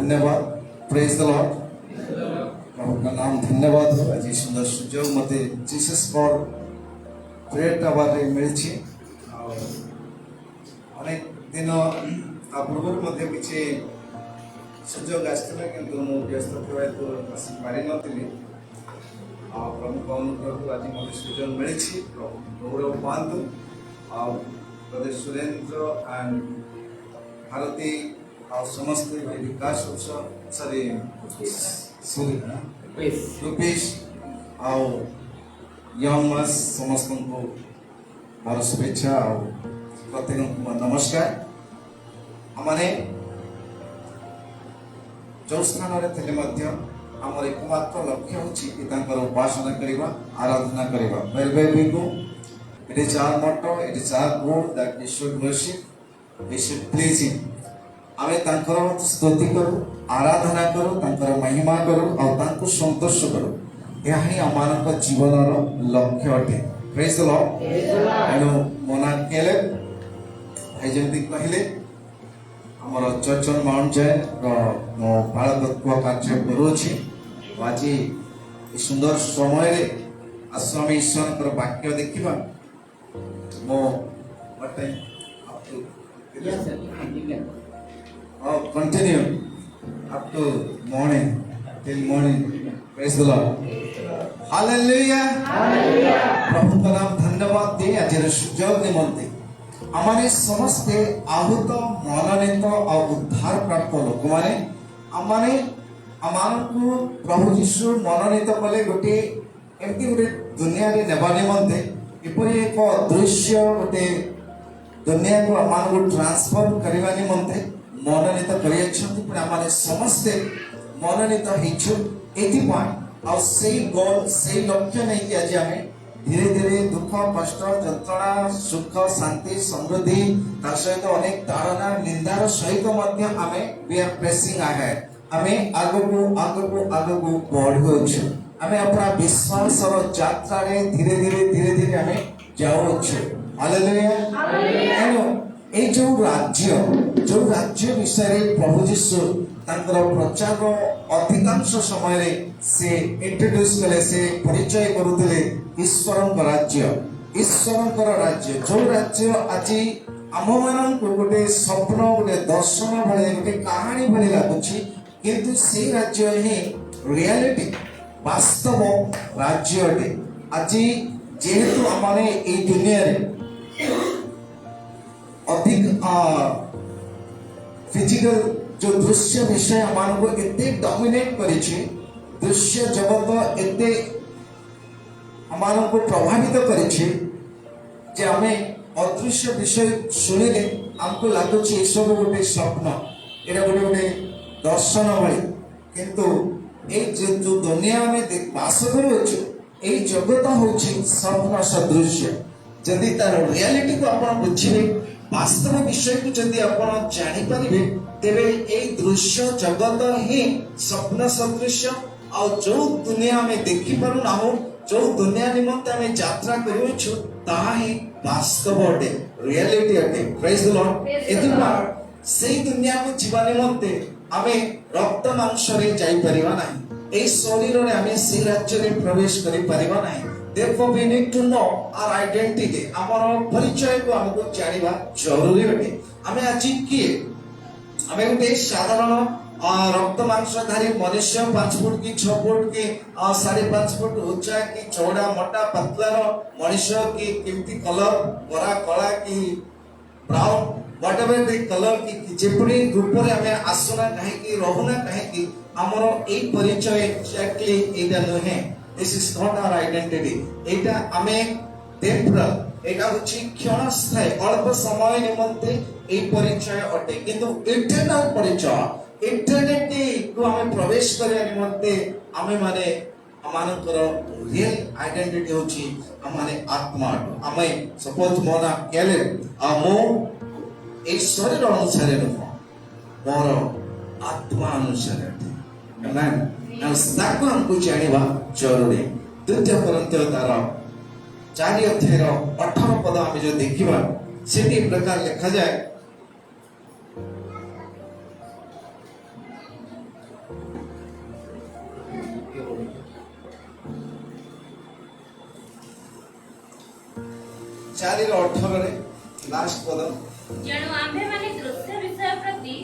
धन्यवाद। Praise the Lord. प्रभु का नाम धन्यवाद हो। आज सुंदर सुजोग मते जीसस फॉर प्रेयर टावर रे मिलछि। अनेक दिन पूर्व मते किछि सुजोग आस्थिला किंतु मो व्यस्त थिबा तो आसी पारि नथिली। प्रभु का अनुग्रह आज मते सुजोग मिलछि। प्रभु गौरव पांतु। ब्रदर सुरेंद्र एंड भारती और समस्त भाई विकास सॉरी रुपेश और यंगमास समस्त को मोर शुभेच्छा और प्रत्येक को नमस्कार। हमारे जो स्थान आमर एकमात्र लक्ष्य हूँ उपासना करवा आराधना करवा। वेरी को it is our motto, it is our goal that we should worship, we should please him। आमे तांकर स्तुति करू, आराधना करू, तांकर महिमा करू और तांको संतोष करू। यह ही आमानक जीवनर लक्ष्य अटे। Praise the Lord. एनो मोना केले भाई जल्दी कहले हमर चर्चन माउंट जैन रो बालकत्व कार्य करूछि। आज सुंदर समय रे आश्रम ईश्वर वाक्य देखिबा। मो what time up to yes sir continue up to morning till morning। praise the lord hallelujah प्रभु का नाम धन्यवाद दे। आज सुजोग निमंते हमारे समस्त आहूत मनोनीत और उद्धार प्राप्त लोक माने आमाने आमानकु प्रभु यीशु मनोनीत कले गोटे एमती गोटे दुनिया रे नेबा निमंते एपरि एक दृश्य गोटे दुनिया को आमानकु ट्रांसफर करबा निमंते मनोनीत करियछन्ति। पुरा माने समस्त मनोनीत हिछु एथि पॉइंट और सेही गोल सेही लक्ष्य नहीं कि आज हमें धीरे धीरे दुख कष्ट यंत्रणा सुख शांति समृद्धि तार सहित अनेक ताड़ना निंदार सहित मध्य हमें वी आर प्रेसिंग अहेड। हमें आगको बढ़ुछु। हमें अपना विश्वास और यात्रा रे धीरे धीरे हमें जाउछु। हालेलुया। एनो ए जो राज्य विषय प्रभु यीशु तांकर प्रचार अधिकांश समय रे से इंट्रोड्यूस कले से परिचय करुले ईश्वरंकर राज्य जो राज्य आज आम मान गोटे स्वप्न गोटे दर्शन भाई गोटे कहानी भाई लगुच किंतु से राज्य ही रियलिटी वास्तव राज्य अटे। आज जेहेतु आमने ए दुनिया रे अधिक फिजिकल जो दृश्य विषय आम एते डोमिनेट करिछि दृश्य जगत एते आम को प्रभावित करिछि जे आमे अदृश्य विषय सुनिले हमको लगुच ये सब गोटे स्वप्न एटा गोटे गोटे दर्शन भाई किंतु ए जो दुनिया में बास करुछु ए जगत होछि स्वप्न सदृश्य। जदि तार रियलिटी को आपण बुझिबे वास्तव विषय को जदि आपण जानि परिबे तेरे ए दृश्य जगत ही स्वप्न सदृश्य और जो दुनिया में देखि पारु ना हो जो दुनिया निमंते हमें यात्रा करूछु ताहा ही वास्तव अटे रियलिटी अटे। Praise the Lord. एतुपा सेही दुनिया को जीवा निमंते हमें रक्त मांस रे जाई परिबा नाही। ए शरीर रे हमें से राज्य रे प्रवेश करि परिबा नाही। Therefore we need to know our identity। हमर परिचय को हमको जानिबा जरूरी अटे। हमें आज किए हमें गोटे साधारण रक्त मांसधारी मनुष्य 5 फुट की 6 फुट की 5.5 फुट उच्चा की चौड़ा मोटा पतला मनुष्य की केमती कलर गोरा कला की ब्राउन व्हाटएवर द कलर की जेपरी रूप रे हमें आसना काहे की रहुना काहे की हमरो ए परिचय एक्जेक्टली एटा नहे। This is not our identity. एटा हमें टेम्परल एटा होची क्षणस्थायी अल्प समय निमंते ए परिचय अटे किंतु इटर्नल परिचय इटर्निटी को हमें प्रवेश करया निमंते हमें माने अमानकर रियल आइडेंटिटी होची हमारे आत्मा। हमें सपोज मोना केले मो ए शरीर अनुसार नुह मोर आत्मा अनुसार आमेन। ताको हमको जानिबा जरूरी। द्वितीय कोरिन्थियो तार 4 अध्याय 18 पद आमे जो देखिबा सेठी प्रकार लिखा जाए 4:18 लास्ट पद जेणु आम्भे माने दृश्य विषय प्रति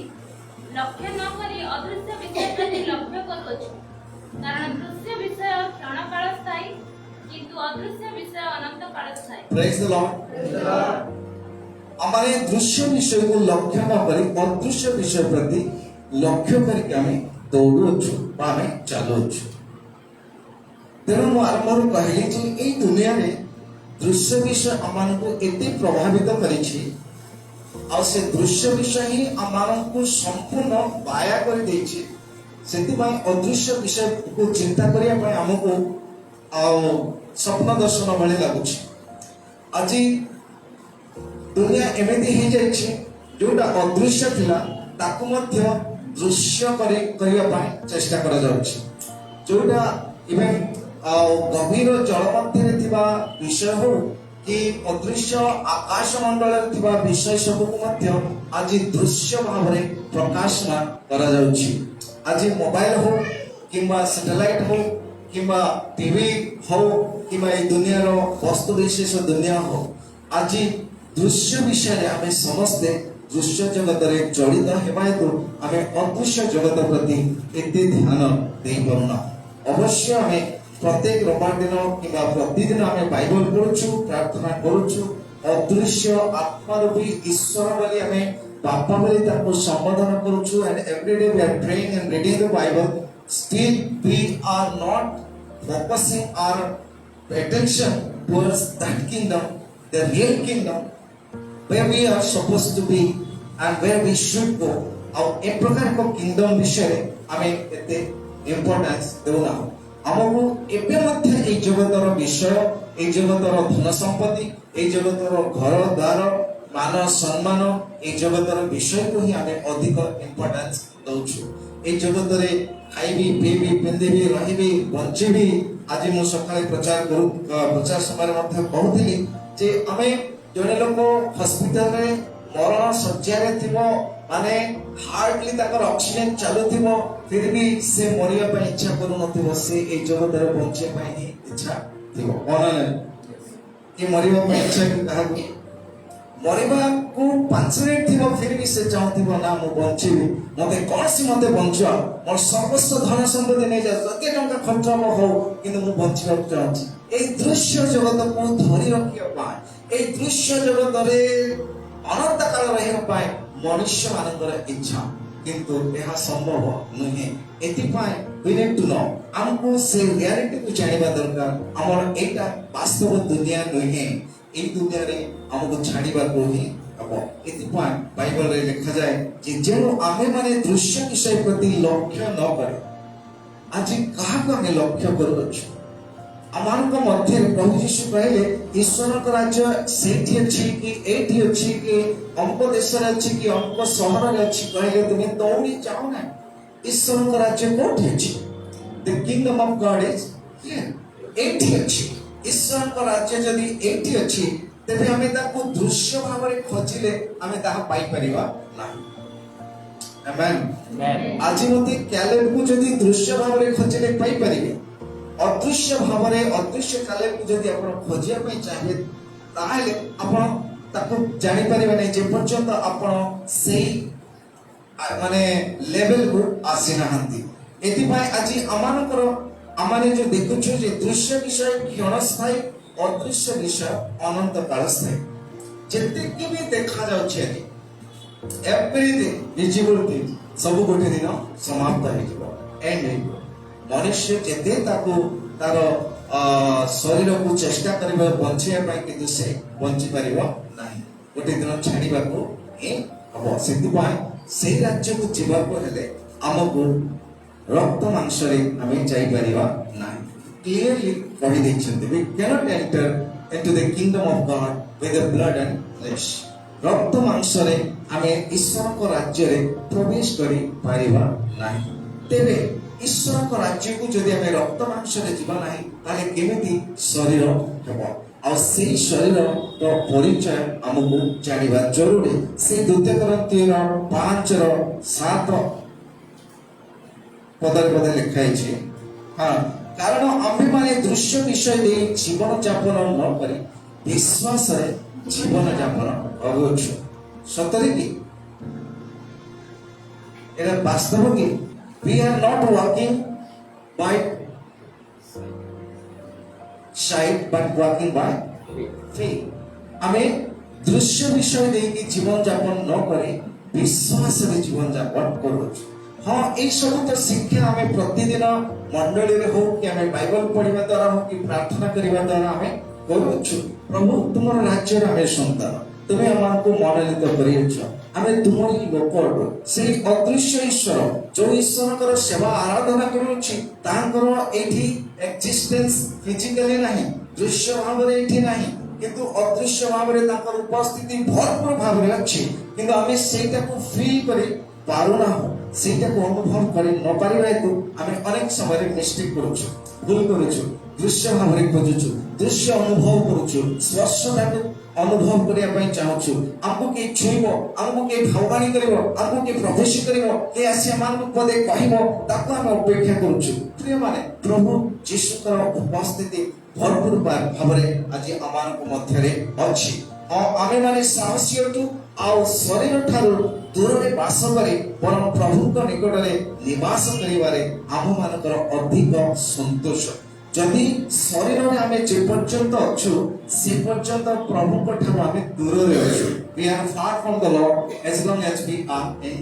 लक्ष्य न करी अदृश्य विषय प्रति लक्ष्य करूछु कारण दृश्य विषय क्षणकाल स्थायी किंतु अदृश्य विषय अनंत काल स्थायी। Praise the Lord. हमारे दृश्य विषय को लक्ष्य न करी अदृश्य विषय प्रति लक्ष्य करके आम दौड़ुछु आम चलुछु। तेणु मु आरंभ कहली जे ए दुनिया रे दृश्य विषय आमान को एते प्रभावित करिछि आ से दृश्य विषय ही आमान को संपूर्ण बाया कर देछि सेति भाई अदृश्य विषय को चिंता करिया पय हमको आ स्वप्न दर्शन भली लागुछि। आज दुनिया एमिति ही जाइछि जोटा अदृश्य थिला ताकु मध्य दृश्य करिया पय चेष्टा करा जाउछि। जोटा इवेन गभीर जल मध्य विषय हो कि अदृश्य आकाश मंडल विषय सब आज दृश्य भाव में प्रकाशना करा जाउछि। आज मोबाइल हो किंबा सैटेलाइट हो किंबा टीवी हो किंबा ये दुनिया रो वस्तु विशेष दुनिया हो आज दृश्य विषय आम समस्ते दृश्य जगत रे जड़ित हेबा हेतु आम अदृश्य जगत प्रति एते ध्यान दे परुना। अवश्य आम प्रत्येक रविवार दिन कि प्रतिदिन आम बाइबल पढ़ुछु प्रार्थना करुछु अदृश्य आत्मा रूपी ईश्वर बोली आम बापा बोली ताको संबोधन करुछु and every day we are praying and reading the Bible still we are not focusing our attention towards that kingdom the real kingdom where we are supposed to be and where we should go और एक प्रकार को kingdom विषय आम एते importance देउना हमको एबे मध्य ए जगतर विषय ए जगतर धन संपत्ति ए जगतर घर द्वार मान सम्मान ए जगतर विषय को ही आमे अधिक इंपोर्टेंस दउछु। ए जगतरे खाइबी पीबी पिंदिबी रहिबी बंचिबी आज मु सकाळे प्रचार समय मध्य कहूली जे आमे जने लोक हॉस्पिटल रे मरण शଯ୍ୟା रे थिबो माने हार्डली ताकर ऑक्सीजन चालुथिबो फिर भी से मरिया पे इच्छा करू नथिबो से ए जगतर बंचे ପାଇଁ ही इच्छा थिबो कोना नै कि मरिया पे इच्छा कहा मरिबा को 5 मिनिट थिबो फिर भी से चाहथिबो ना मु बंचिबी मते कोन सी मते बंचा मोर सर्वस्व धन संपत्ति नै जा जते टंका खर्च हो किंतु मु बंचिबा चाहछि। ए दृश्य जगत को धरि रखिया पाए ए दृश्य जगत रे अनंत काल रहिया पाए मनुष्य मानकर इच्छा किंतु यह संभव नहीं। एतिपाई वी नीड टू नो हमको से रियलिटी को जानिबा दरकार हमर एटा वास्तव दुनिया नहीं ए दुनिया रे हमको छाड़ीबा को ही अब एतिपाई बाइबल रे लिखा जाए जे जेनो आमे माने दृश्य विषय प्रति लक्ष्य न करे आज कहा को हमें लक्ष्य करबछु अमान को मध्य प्रभु यीशु कहले ईश्वर का राज्य सेठी अछि कि एठी अछि कि हमको देश रे अछि कि हमको शहर रे अछि कहले तुमे दौड़ी जाओ ना ईश्वर का राज्य कोठी अछि the kingdom of God is here एठी अछि ईश्वर का राज्य यदि एठी अछि तबे हमें ताको दृश्य भाव रे खोजिले हमें ताहा पाई परिबा नाही। आमेन आज मते कैलेब को यदि दृश्य भाव रे खोजिले पाई परिबे अदृश्य भाव रे अदृश्य काले को जदि आपण खोजिया पई चाहिए ताहाले आपण ताको जानि परिबे नै जे पर्यंत आपण सेही माने लेवल को आसी नहंती। एति पई आज अमानकर अमाने जो देखुछु जे दृश्य विषय क्षणस्थायी अदृश्य विषय अनंत कालस्थायी जते कि भी देखा जाउछे एवरीथिंग विजिबल थिंग सब गोटे दिन समाप्त हो जिवो एंड मनुष्य जेते ताको तार शरीर को चेष्टा करिबा बंचिया पई किंतु से बंची परिबो नाही गोटे दिन छाड़ीबा को ए अब सेति पई से राज्य को जीवा को हेले हमको रक्त मांस रे हमें जाई परिबा नाही क्लियरली कहि दैछन्ते we can not enter into the kingdom of God with the blood and flesh रक्त मांस रे हमें ईश्वर को राज्य रे प्रवेश करि परिबा नाही। तेबे ईश्वर को राज्य को जदि हमें रक्त मांस रे जीवा नाही ताले केमिति शरीर हेबो आ से शरीर तो परिचय हमको जानिबा जरूरी। से द्वितीय कोरिन्थियर 5:7 पदरे पदे लिखाई छे हां कारण आम्भे माने दृश्य विषय दे जीवन यापन न करी विश्वास रे ଜୀବନ ଯାପନ କରୁଛୁ। ସତରେ କି ଏଟା ବାସ୍ତବ କି? we are not walking by sight but walking by faith। ଆମେ ଦୃଶ୍ୟ ବିଷୟ ଦେଇକି ଜୀବନ ଯାପନ ନ କରି ବିଶ୍ୱାସରେ ଜୀବନ ଯାପନ କରୁଛୁ। ହଁ, ଏଇ ସବୁ ତ ଶିକ୍ଷା ଆମେ ପ୍ରତିଦିନ ମଣ୍ଡଳୀରେ ହଉ କି ଆମେ ବାଇବଲ ପଢିବା ଦ୍ୱାରା ହଉ କି ପ୍ରାର୍ଥନା କରିବା ଦ୍ୱାରା ଆମେ କରୁଛୁ। ପ୍ରଭୁ ତୁମର ରାଜ୍ୟର ଆମେ ସନ୍ତାନ, ତୁମେ ଆମକୁ ମନୋନୀତ କରିଅଛ, ଆମେ ତୁମରି ଲୋକ ଅଟୁ। ସେଇ ଅଦୃଶ୍ୟ ଈଶ୍ୱର ଯୋଉ ଈଶ୍ୱରଙ୍କର ସେବା ଆରାଧନା କରୁଅଛି ତାଙ୍କର ଏଇଠି ଏକ୍ଜିଷ୍ଟେନ୍ସ ଫିଜିକାଲି ନାହିଁ, ଦୃଶ୍ୟ ଭାବରେ ଏଇଠି ନାହିଁ, କିନ୍ତୁ ଅଦୃଶ୍ୟ ଭାବରେ ତାଙ୍କର ଉପସ୍ଥିତି ଭରପୁର ଭାବରେ ଅଛି। କିନ୍ତୁ ଆମେ ସେଇଟାକୁ ଫିଲ୍ କରି ପାରୁନାହୁଁ, ସେଇଟାକୁ ଅନୁଭବ କରି ନ ପାରିବା ହେତୁ ଆମେ ଅନେକ ସମୟରେ ମିଷ୍ଟେକ୍ କରୁଛୁ, ଭୁଲ କରୁଛୁ। ଦୃଶ୍ୟ ଭାବରେ ଖୋଜୁଛୁ, ଦୃଶ୍ୟ ଅନୁଭବ କରୁଛୁ, ସ୍ପର୍ଶଟାକୁ ଅନୁଭବ କରିବା ପାଇଁ ଚାହୁଁଛୁ। ଆମକୁ କିଏ ଛୁଇଁବ, ଆମକୁ କିଏ ଭାବାଣୀ କରିବ, ଆମକୁ କିଏ ପ୍ରବେଶ କରିବ, କିଏ ଆସି ଆମମାନଙ୍କୁ ପଦେ କହିବ, ତାକୁ ଆମେ ଅପେକ୍ଷା କରୁଛୁ। ପ୍ରିୟମାନେ, ପ୍ରଭୁ ଯୀଶୁଙ୍କର ଉପସ୍ଥିତି ଭରପୁର ଭାବରେ ଆଜି ଆମମାନଙ୍କ ମଧ୍ୟରେ ଅଛି। ହଁ, ଆମେମାନେ ସାହସୀ ଅଟୁ, ଆଉ ଶରୀର ଠାରୁ ଦୂରରେ ବାସ କରି ବରଂ ପ୍ରଭୁଙ୍କ ନିକଟରେ ନିବାସ କରିବାରେ ଆମମାନଙ୍କର ଅଧିକ ସନ୍ତୋଷ। ଯଦି ଶରୀରରେ ଆମେ ଯେ ପର୍ଯ୍ୟନ୍ତ ଅଛୁ ସେ ପର୍ଯ୍ୟନ୍ତ ପ୍ରଭୁଙ୍କ ଠାରୁ ଆମେ ଦୂରରେ ଅଛୁ। we are far from the Lord as long as we are in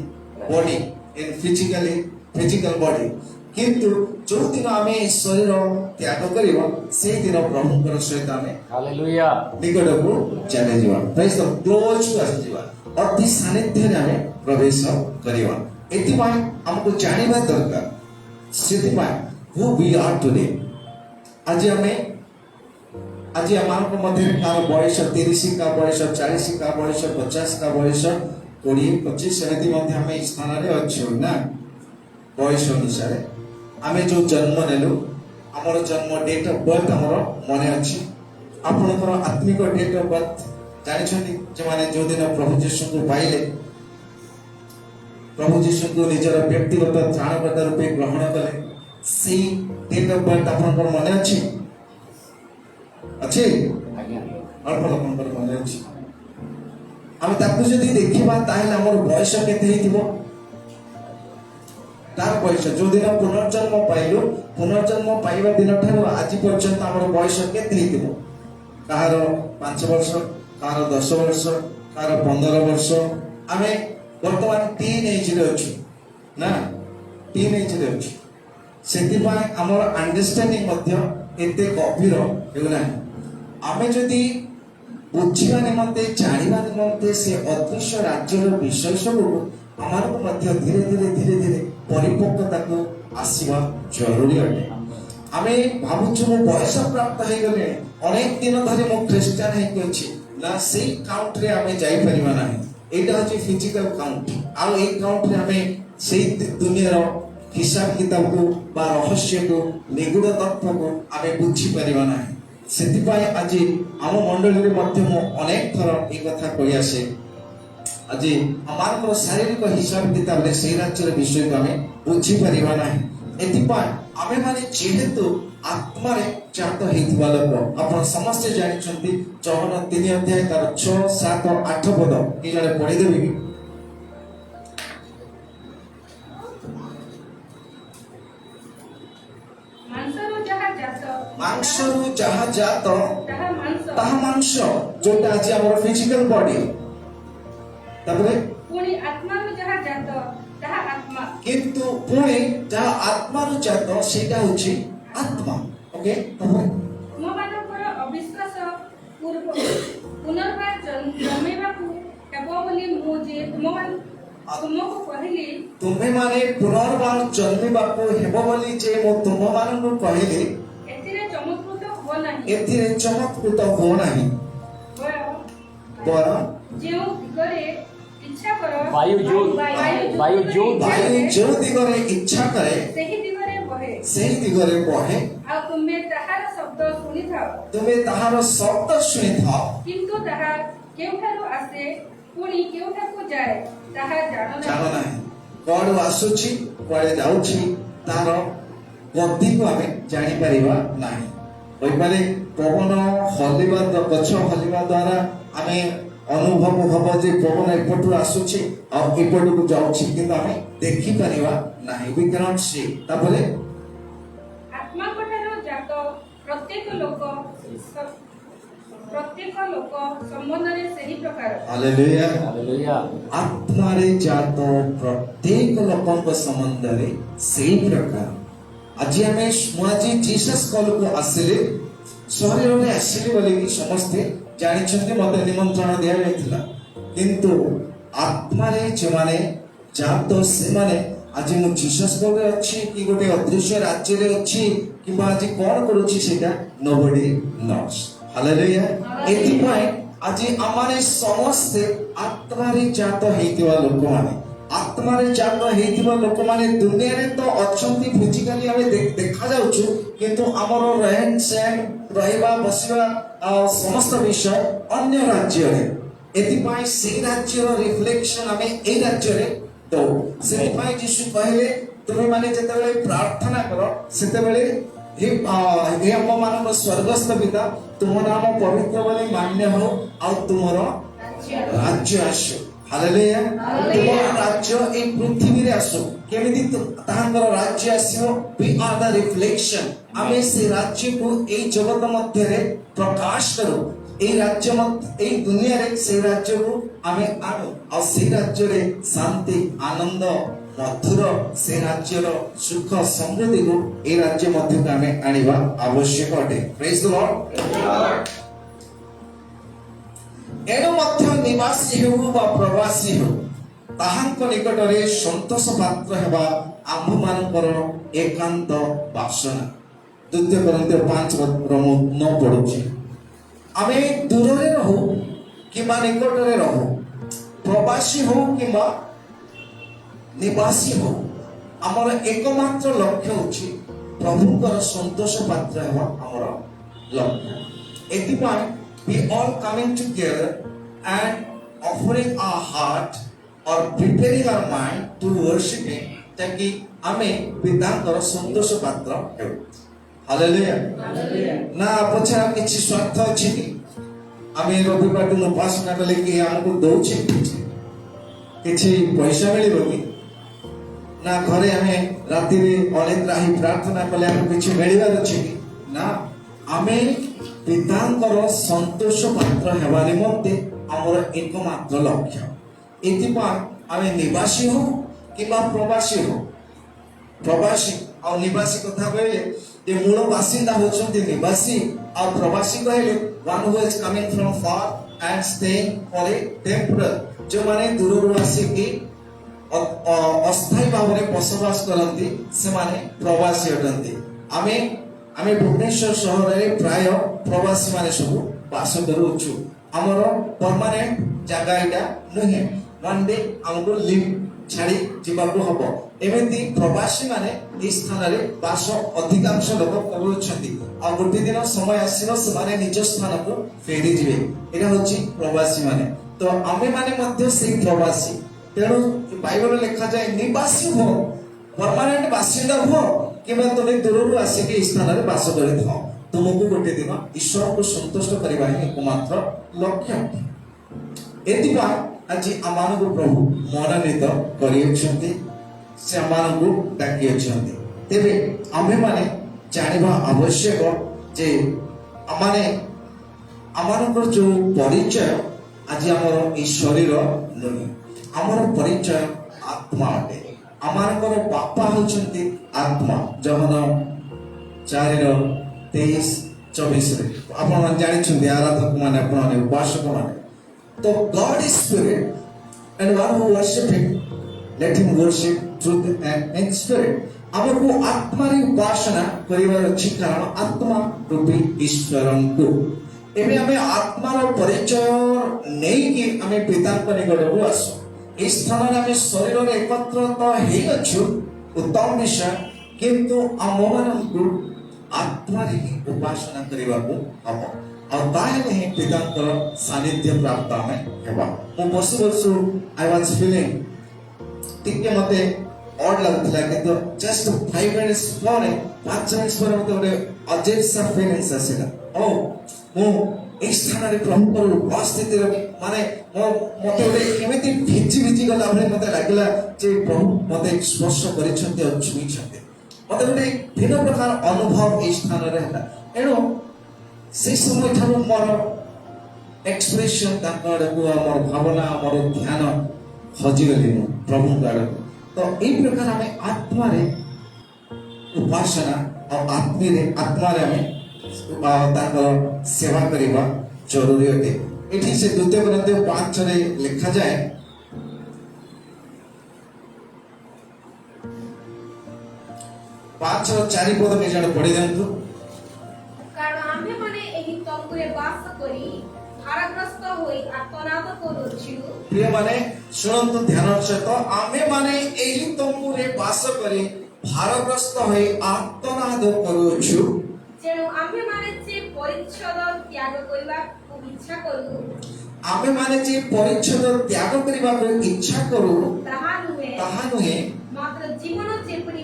body, in physical body। କିନ୍ତୁ ଯୋଉ ଦିନ ଆମେ ଏହି ଶରୀର ତ୍ୟାଗ କରିବା ସେଇ ଦିନ ପ୍ରଭୁଙ୍କର ସହିତ ଆମେ ହାଲେଲୁୟା ନିକଟକୁ ଚାଲିଯିବା, ପ୍ରାଇସ୍ ଦ କ୍ଲୋଜ୍ କୁ ଆସିଯିବା, ଅତି ସାନ୍ନିଧ୍ୟରେ ଆମେ ପ୍ରବେଶ କରିବା। ଏଥିପାଇଁ ଆମକୁ ଜାଣିବା ଦରକାର, ସେଥିପାଇଁ who we are today। ଆଜି ଆମମାନଙ୍କ ମଧ୍ୟରେ କାହାର ବୟସ 30, କାହା ବୟସ 40, କାହା ବୟସ 50, କାହା ବୟସ 20, 25, ସେମିତି ମଧ୍ୟ ଆମେ ଏହି ସ୍ଥାନରେ ଅଛୁ ନା। ବୟସ ଅନୁସାରେ ଆମେ ଯୋଉ ଜନ୍ମ ନେଲୁ, ଆମର ଜନ୍ମ ଡେଟ୍ ଅଫ୍ ବର୍ଥ ଆମର ମନେ ଅଛି। ଆପଣଙ୍କର ଆତ୍ମିକ ଡେଟ୍ ଅଫ୍ ବର୍ଥ ଜାଣିଛନ୍ତି? ଯେଉଁମାନେ ଯୋଉଦିନ ପ୍ରଭୁ ଯୀଶୁଙ୍କୁ ପାଇଲେ, ପ୍ରଭୁ ଯୀଶୁଙ୍କୁ ନିଜର ବ୍ୟକ୍ତିଗତ ତ୍ରାଣକର୍ତ୍ତା ରୂପେ ଗ୍ରହଣ କଲେ, ସେଇ ଡେଟ୍ ଅଫ୍ ବର୍ଥ ଆପଣଙ୍କର ମନେ ଅଛି? ଅଛି? ଅଳ୍ପ ଲୋକଙ୍କର ମନେ ଅଛି। ଆମେ ତାକୁ ଯଦି ଦେଖିବା ତାହେଲେ ଆମର ବୟସ କେତେ ହେଇଥିବ? ତାର ବୟସ ଯୋଉଦିନ ପୁନର୍ଜନ୍ମ ପାଇଲୁ, ପୁନର୍ଜନ୍ମ ପାଇବା ଦିନ ଠାରୁ ଆଜି ପର୍ଯ୍ୟନ୍ତ ଆମର ବୟସ କେତେ ହେଇଥିବ? କାହାର 5 ବର୍ଷ, କାହାର 10 ବର୍ଷ, କାହାର 15 ବର୍ଷ। ଆମେ ବର୍ତ୍ତମାନ ଟିନ୍ ଏଜରେ ଅଛୁ ନା, ଟିନ୍ ଏଜରେ ଅଛୁ। ସେଥିପାଇଁ ଆମର ଅଣ୍ଡରଷ୍ଟାଣ୍ଡିଂ ମଧ୍ୟ ଏତେ ଗଭୀର ହେଉନାହିଁ। ଆମେ ଯଦି ବୁଝିବା ନିମନ୍ତେ, ଜାଣିବା ନିମନ୍ତେ ସେ ଅଦୃଶ୍ୟ ରାଜ୍ୟର ବିଷୟ ସବୁକୁ ଆମମାନଙ୍କୁ ମଧ୍ୟ ଧୀରେ ଧୀରେ ପରିପକ୍ୱତାକୁ ଆସିବା ଜରୁରୀ ଅଟେ। ଆମେ ଭାବୁଛୁ ମୁଁ ବୟସ ପ୍ରାପ୍ତ ହେଇଗଲେ, ଅନେକ ଦିନ ଧରି ମୁଁ ଖ୍ରୀଷ୍ଟିଆନ ହେଇକି ଅଛି ନା, ସେଇ କାଉଣ୍ଟରେ ଆମେ ଯାଇପାରିବା ନାହିଁ। ଏଇଟା ହଉଛି ଫିଜିକାଲ କାଉଣ୍ଟ, ଆଉ ଏଇ କାଉଣ୍ଟରେ ଆମେ ସେଇ ଦୁନିଆର ହିସାବ କିତାବକୁ ବା ରହସ୍ୟକୁ, ନିଗୁଡ ତତ୍ତ୍ୱକୁ ଆମେ ବୁଝିପାରିବା ନାହିଁ। ସେଥିପାଇଁ ଆଜି ଆମ ମଣ୍ଡଳୀରେ ମଧ୍ୟ ମୁଁ ଅନେକ ଥର এই କଥା କହିଆସେ, ଆଜି ଆମମାନଙ୍କର ଶାରୀରିକ ହିସାବ କିତାବରେ ସେଇ ରାଜ୍ୟର ବିଷୟକୁ ଆମେ ବୁଝିପାରିବା ନାହିଁ। ଏଥିପାଇଁ ଆମେମାନେ ଯେହେତୁ ଆତ୍ମାରେ ଜାତ ହେଇଥିବା ଲୋକ, ଆପଣ ସମସ୍ତେ ଜାଣିଛନ୍ତି ଯହନ 3 ଅଧ୍ୟାୟ ତାର 6, 7, 8 ପଦ କି ଜଣେ ପଢିଦେବେ କି? ମାଂସରୁ ଯାହା ଜାତ ତାହା ମାଂସ, ଯୋଉଟା ଆଜି ଆମର ଫିଜିକାଲ ବଡି। ତାପରେ ପୁଣି ଆତ୍ମାରୁ ଯାହା ଜାତ ତାହା ଆତ୍ମା, କିନ୍ତୁ ପୁଣି ଯାହା ଆତ୍ମାରୁ ଜାତ ସେଇଟା ହଉଛି ଆତ୍ମା। ଓକେ, ତାପରେ ତୁମମାନଙ୍କର ଅବିଶ୍ୱାସ ପୁନର୍ବାର ଜନ୍ମିବାକୁ ହେବ ବୋଲି ମୁଁ ଯେ ତୁମକୁ କହିଲି। ତୁମେମାନେ ପୁନର୍ବାର ଜନ୍ମିବାକୁ ହେବ ବୋଲି ଯେ ମୁଁ ତୁମମାନଙ୍କୁ କହିଲି, ଏଥିରେ ଚମତ୍କୃତ ହୁଅ ନାହିଁ, ଏଥିରେ ଚମତ୍କୃତ ହୁଅ ନାହିଁ, ବରଂ ଯେଉଁ ଦିଗରେ ଇଚ୍ଛା କର, ବାୟୁ ଯୋଉ ଦିଗରେ ଇଚ୍ଛା କରେ ସେହି ଦିଗରେ ବହେ, ସେହି ଦିଗରେ ବହେ। ଆଉ ତୁମେ ତାହାର ଶବ୍ଦ ଶୁଣିଥାଅ, ତୁମେ ତାହାର ଶବ୍ଦ ଶୁଣିଥାଅ, କିନ୍ତୁ ତାହା କେଉଁଠାରୁ ଆସେ ପୁଣି କେଉଁଠାକୁ ଯାଏ ତାହା ଜାଣ ନାହିଁ। କୁଆଡୁ ଆସୁଛି, କୁଆଡେ ଯାଉଛି, ତାର ଗତିକୁ ଆମେ ଜାଣିପାରିବା ନାହିଁ। କହିପାରେ पवन हलिबा गछ हलिबा द्वारा आमे अनुभव हब जे पवन एपटू आसुछि और एपटू जाउछि किंतु आमे देखि परिबा नाही वी कैन नॉट सी तापरे आत्मा कोठारो जात प्रत्येक लोक संबंधरे सही प्रकार हालेलुया हालेलुया आत्मा रे जात प्रत्येक लोकंक संबंध रे सेही प्रकार आज आमे मुआजी जीसस कॉल को आसिले शरीर रे आसिले बोले कि समस्ते जानि छथि मते निमंत्रण दिया जायतिला किंतु आत्मा रे जे माने जात से माने आज मु जीसस कॉल रे अछि कि गोटे अदृश्य राज्य रे अछि कि आज कोन करूछि सेटा नोबडी नोस हालेलुया एति पय आज आमाने समस्ते आत्मा रे जात हेतिवा लोक माने आत्मा रे जात हेतिवा लोक माने दुनिया रे तो अछंती फिजिकली आमे देखा जाउछु किंतु हमरो रहन सहन रहइबा बसिबा समस्त विषय अन्य राज्य रे एति पय से राज्य रो रिफ्लेक्शन आमे ए राज्य रे दो से पय यीशु कहले तुमे माने जेतेबेले प्रार्थना करो सेतेबेले हे हम मानव स्वर्गस्थ पिता तुम नाम पवित्र बोली मान्य हो और तुमरो राज्य आसो हालेलुया तुमरो राज्य ए पृथ्वी रे आसो केमिति तांगर राज्य आसीओ वी आर द रिफ्लेक्शन आमे से राज्य को ए जगत मध्य रे प्रकाश करो ए राज्य ए दुनिया रे से राज्य को आमे आनो और से राज्य रे शांति आनंद मधुर से राज्यर सुख समृद्धि को ए राज्य मध्य को आमे आनिबा आवश्यक अटे प्रेज द लॉर्ड एनो मध्य निवासी हो बा प्रवासी हो ताहांक निकट रे संतोष पात्र हेबा आम्भ मानकर एकांत वासना द्वितीय कोरिन्थिय 5 9 पढुछि आमे दूर रे रहू किबा निकट रे रहू प्रवासी हो किबा निवासी हो आमर एकमात्र लक्ष्य होछि प्रभुकर संतोष पात्र हेबा आमर लक्ष्य एतिपाय we all coming together and offering our heart or preparing our mind to worship him ताकि आमे पितांकर संतोष पात्र हेबु हालेलुया ना पछा किछि स्वार्थ अछि कि आमे रविवार दिन उपासना कले कि हमको दउछि किछि पैसा मिलिबो कि ना घरे हमें राति में अनेक राही प्रार्थना कले हमको किछि मिलिबार अछि कि ना आमे पितांकर संतोष पात्र हेबा निमंते हमर एकमात्र लक्ष्य एतिपा आमे निवासी हो किबा प्रवासी हो प्रवासी और निवासी कथा कहले जे मूल बासिंदा होछन्ति निवासी और प्रवासी कहले one who is coming from far and staying for a temporary जो माने दूरରୁ ଆସିକି अस्थायी भाव में बसवास करती से माने प्रवासी अटंती आमे भुवनेश्वर शहर रे प्राय प्रवासी माने सब बास करूछु हमर परमानेंट जगह इटा नहे वन डे हमको लिव छाड़ी जीवाको हबो एमेंती प्रवासी माने ई स्थान रे बास अधिकांश लोक करूछंती आ गोटे दिन समय आसीनो से माने निज स्थान को फेरी जिवे एटा होची प्रवासी माने तो आमे माने मध्य से प्रवासी तेणु बाइबल लिखा जाए निवासी हो परमानेंट बासिंदा हो किबा तुम दूरରୁ ଆସିକି स्थान रे बास करथौ तुमको गोटे दिन ईश्वर को संतुष्ट करबा ही एकमात्र लक्ष्य एतिबा आज आमान को प्रभु मनोनीत करियछन्ति से आमान को डाकियछन्ति तेबे आमे माने जानिबा आवश्यक जे आमाने आमान को जो परिचय आज हमर ई शरीर नहीं हमर परिचय आत्मा अटे आमानकर बापा होचंती आत्मा जहन 4:23-24 रे आपण जानि छुंदी आराधक माने आपण उपासक माने तो God is spirit and one who worship him let him worship truth and in spirit हमको आत्मा रे उपासना करिवार अछि कारण आत्मा रूपी ईश्वरन को एबे हमें आत्मा रो परिचय नै कि हमें पिता को निकट को आसो इस स्थान में शरीर में एकत्र तो हे अच्छु उत्तम विषय किंतु आमମାନଙ୍କୁ आत्मा रे उपासना करबा को हबो और ताहे ही पितांकर सानिध्य प्राप्त हमें हेबा मो वर्ष आई वाज फीलिंग टिके मते ଅଡ୍ ଲାଗୁଥିଲା କିନ୍ତୁ ଜଷ୍ଟ 5 minutes ପରେ 5 minutes ପରେ ମତେ ଗୋଟେ ଅଜୀବ ସା ଫିଲିଂସ୍ ଆସିଲା ଓ ମୁଁ এই ସ୍ଥାନରେ ପ୍ରଭୁଙ୍କର ଉପସ୍ଥିତିରେ ମାନେ ମତେ ଗୋଟେ ଏମିତି ଭିଜି ଗଲା ଭଳି ମତେ ଲାଗିଲା ଯେ ପ୍ରଭୁ ମତେ ସ୍ପର୍ଶ କରିଛନ୍ତି ଆଉ ଛୁଇଁଛନ୍ତି ମତେ ଗୋଟେ ଭିନ୍ନ ପ୍ରକାର ଅନୁଭବ এই ସ୍ଥାନରେ ହେଲା ଏଣୁ সেই সময় ଠାରୁ ମୋର ଏକ୍ସପ୍ରେସନ୍ ତାଙ୍କ ଆଡ଼କୁ ଆମର ଭାବନା ଆମର ଧ୍ୟାନ ହଜିଗଲି ମୁଁ ପ୍ରଭୁଙ୍କ ଆଡ଼କୁ ତ এই ପ୍ରକାର ଆମେ ଆତ୍ମାରେ ଉପାସନା ଆଉ ଆତ୍ମାରେ ଆମେ ତାଙ୍କର ସେବା କରିବା ଜରୁରୀ ଅଟେ ଏଠି ସେ 2 Corinthians 5:6 ଲେଖାଯାଏ ପାଞ୍ଚର 4 ପଦ କେ ଜଣେ ପଢି ଦିଅନ୍ତୁ କାରଣ ଆମ୍ଭେମାନେ ଏହି ତମ୍ବୁରେ ବାସ କରି ଭାରଗ୍ରସ୍ତ ହୋଇ ଆର୍ତ୍ତନାଦ କରୁଛୁ ପ୍ରିୟମାନେ ଶୁଣନ୍ତୁ ଧ୍ୟାନର ସହିତ ଆମେମାନେ ଏହି ତମ୍ବୁରେ ବାସ କରି ଭାରଗ୍ରସ୍ତ ହୋଇ ଆର୍ତ୍ତନାଦ କରୁଛୁ ତେଣୁ ଆମ୍ଭେମାନେ ଯେ ପରିଚ୍ଛଦ ତ୍ୟାଗ କରିବାକୁ ଇଚ୍ଛା କରୁ ଆମେମାନେ ଯେ ପରିଚ୍ଛଦ ତ୍ୟାଗ କରିବାକୁ ଇଚ୍ଛା କରୁ ତାହା ନୁହେଁ ମାତ୍ର ଜୀବନ ଯେପରି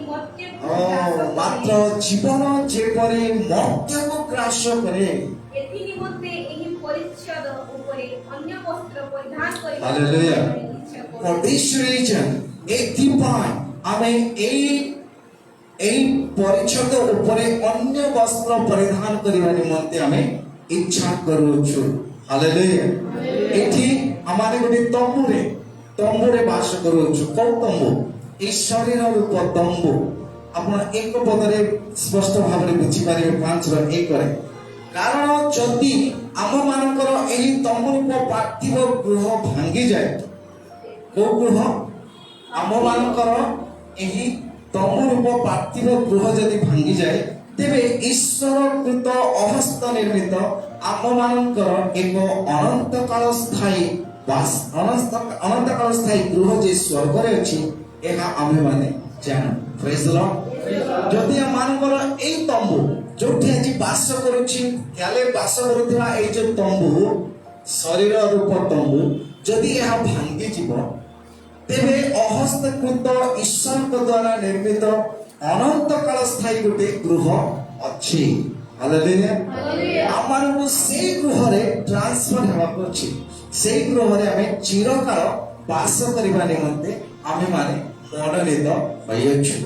ମାତ୍ର ଜୀବନ ଯେପରି ମର୍ତ୍ତ୍ୟକୁ ଗ୍ରାସ କରେ ଏଥି ନିମନ୍ତେ ଏହି ପରିଚ୍ଛଦ ଉପରେ ଅନ୍ୟ ବସ୍ତ୍ର ପରିଧାନ Hallelujah. କରିବାକୁ ଇଚ୍ଛା କରୁ For this reason ଏଥିପାଇଁ ଆମେ এই ପରିଚ୍ଛଦ ଉପରେ ଅନ୍ୟ ବସ୍ତ୍ର ପରିଧାନ କରିବା ନିମନ୍ତେ ଆମେ ଇଚ୍ଛା କରୁଛୁ ହାଲେଲୁୟା ଏଠି ଆମେ ଗୋଟେ ତମ୍ବୁରେ ବାସ କରୁଛୁ କୋଉ ତମ୍ବୁ ଈଶ୍ୱରର ରୂପ ତମ୍ବୁ ଆପଣ ଏକ ପଦରେ ସ୍ପଷ୍ଟ ଭାବରେ ବୁଝିପାରିବେ 5:1 କାରଣ ଯଦି ଆମମାନଙ୍କର ଏହି ତମ୍ବୁର ପାର୍ଥିବ ଗୃହ ଭାଙ୍ଗିଯାଏ କୋଉ ଗୃହ ଆମମାନଙ୍କର ଏହି ତମ୍ବୁରୂପ ପାର୍ଥିବ ଗୃହ ଯଦି ଭାଙ୍ଗିଯାଏ ତେବେ ଈଶ୍ୱରକୃତ ଅହସ୍ତ ନିର୍ମିତ ଆମମାନଙ୍କର ଏକ ଅନନ୍ତକାଳ ସ୍ଥାୟୀ ଗୃହ ଯେ ସ୍ୱର୍ଗରେ ଅଛି ଏହା ଆମେମାନେ ଜାଣୁ ପ୍ରେଜ୍ ଦ ଲର୍ଡ ଯଦି ଆମମାନଙ୍କର ଏଇ ତମ୍ବୁ ଯୋଉଠି ଆଜି ବାସ କରୁଛି କାଲେ ବାସ କରୁଥିବା ଏଇ ଯୋଉ ତମ୍ବୁ ଶରୀର ରୂପ ତମ୍ବୁ ଯଦି ଏହା ଭାଙ୍ଗିଯିବ ତେବେ ଅହସ୍ତକୃତ ଈଶ୍ୱରଙ୍କ ଦ୍ୱାରା ନିର୍ମିତ ଅନନ୍ତକାଳ ସ୍ଥାୟୀ ଗୋଟେ ଗୃହ ଅଛି ହାଲେଲୁୟା ଆମମାନଙ୍କୁ ସେଇ ଗୃହରେ ଟ୍ରାନ୍ସଫର ହେବାକୁ ଅଛି ସେଇ ଗୃହରେ ଆମେ ଚିରକାଳ ବାସ କରିବା ନିମନ୍ତେ ଆମେମାନେ ମନୋନୀତ ହୋଇଅଛୁ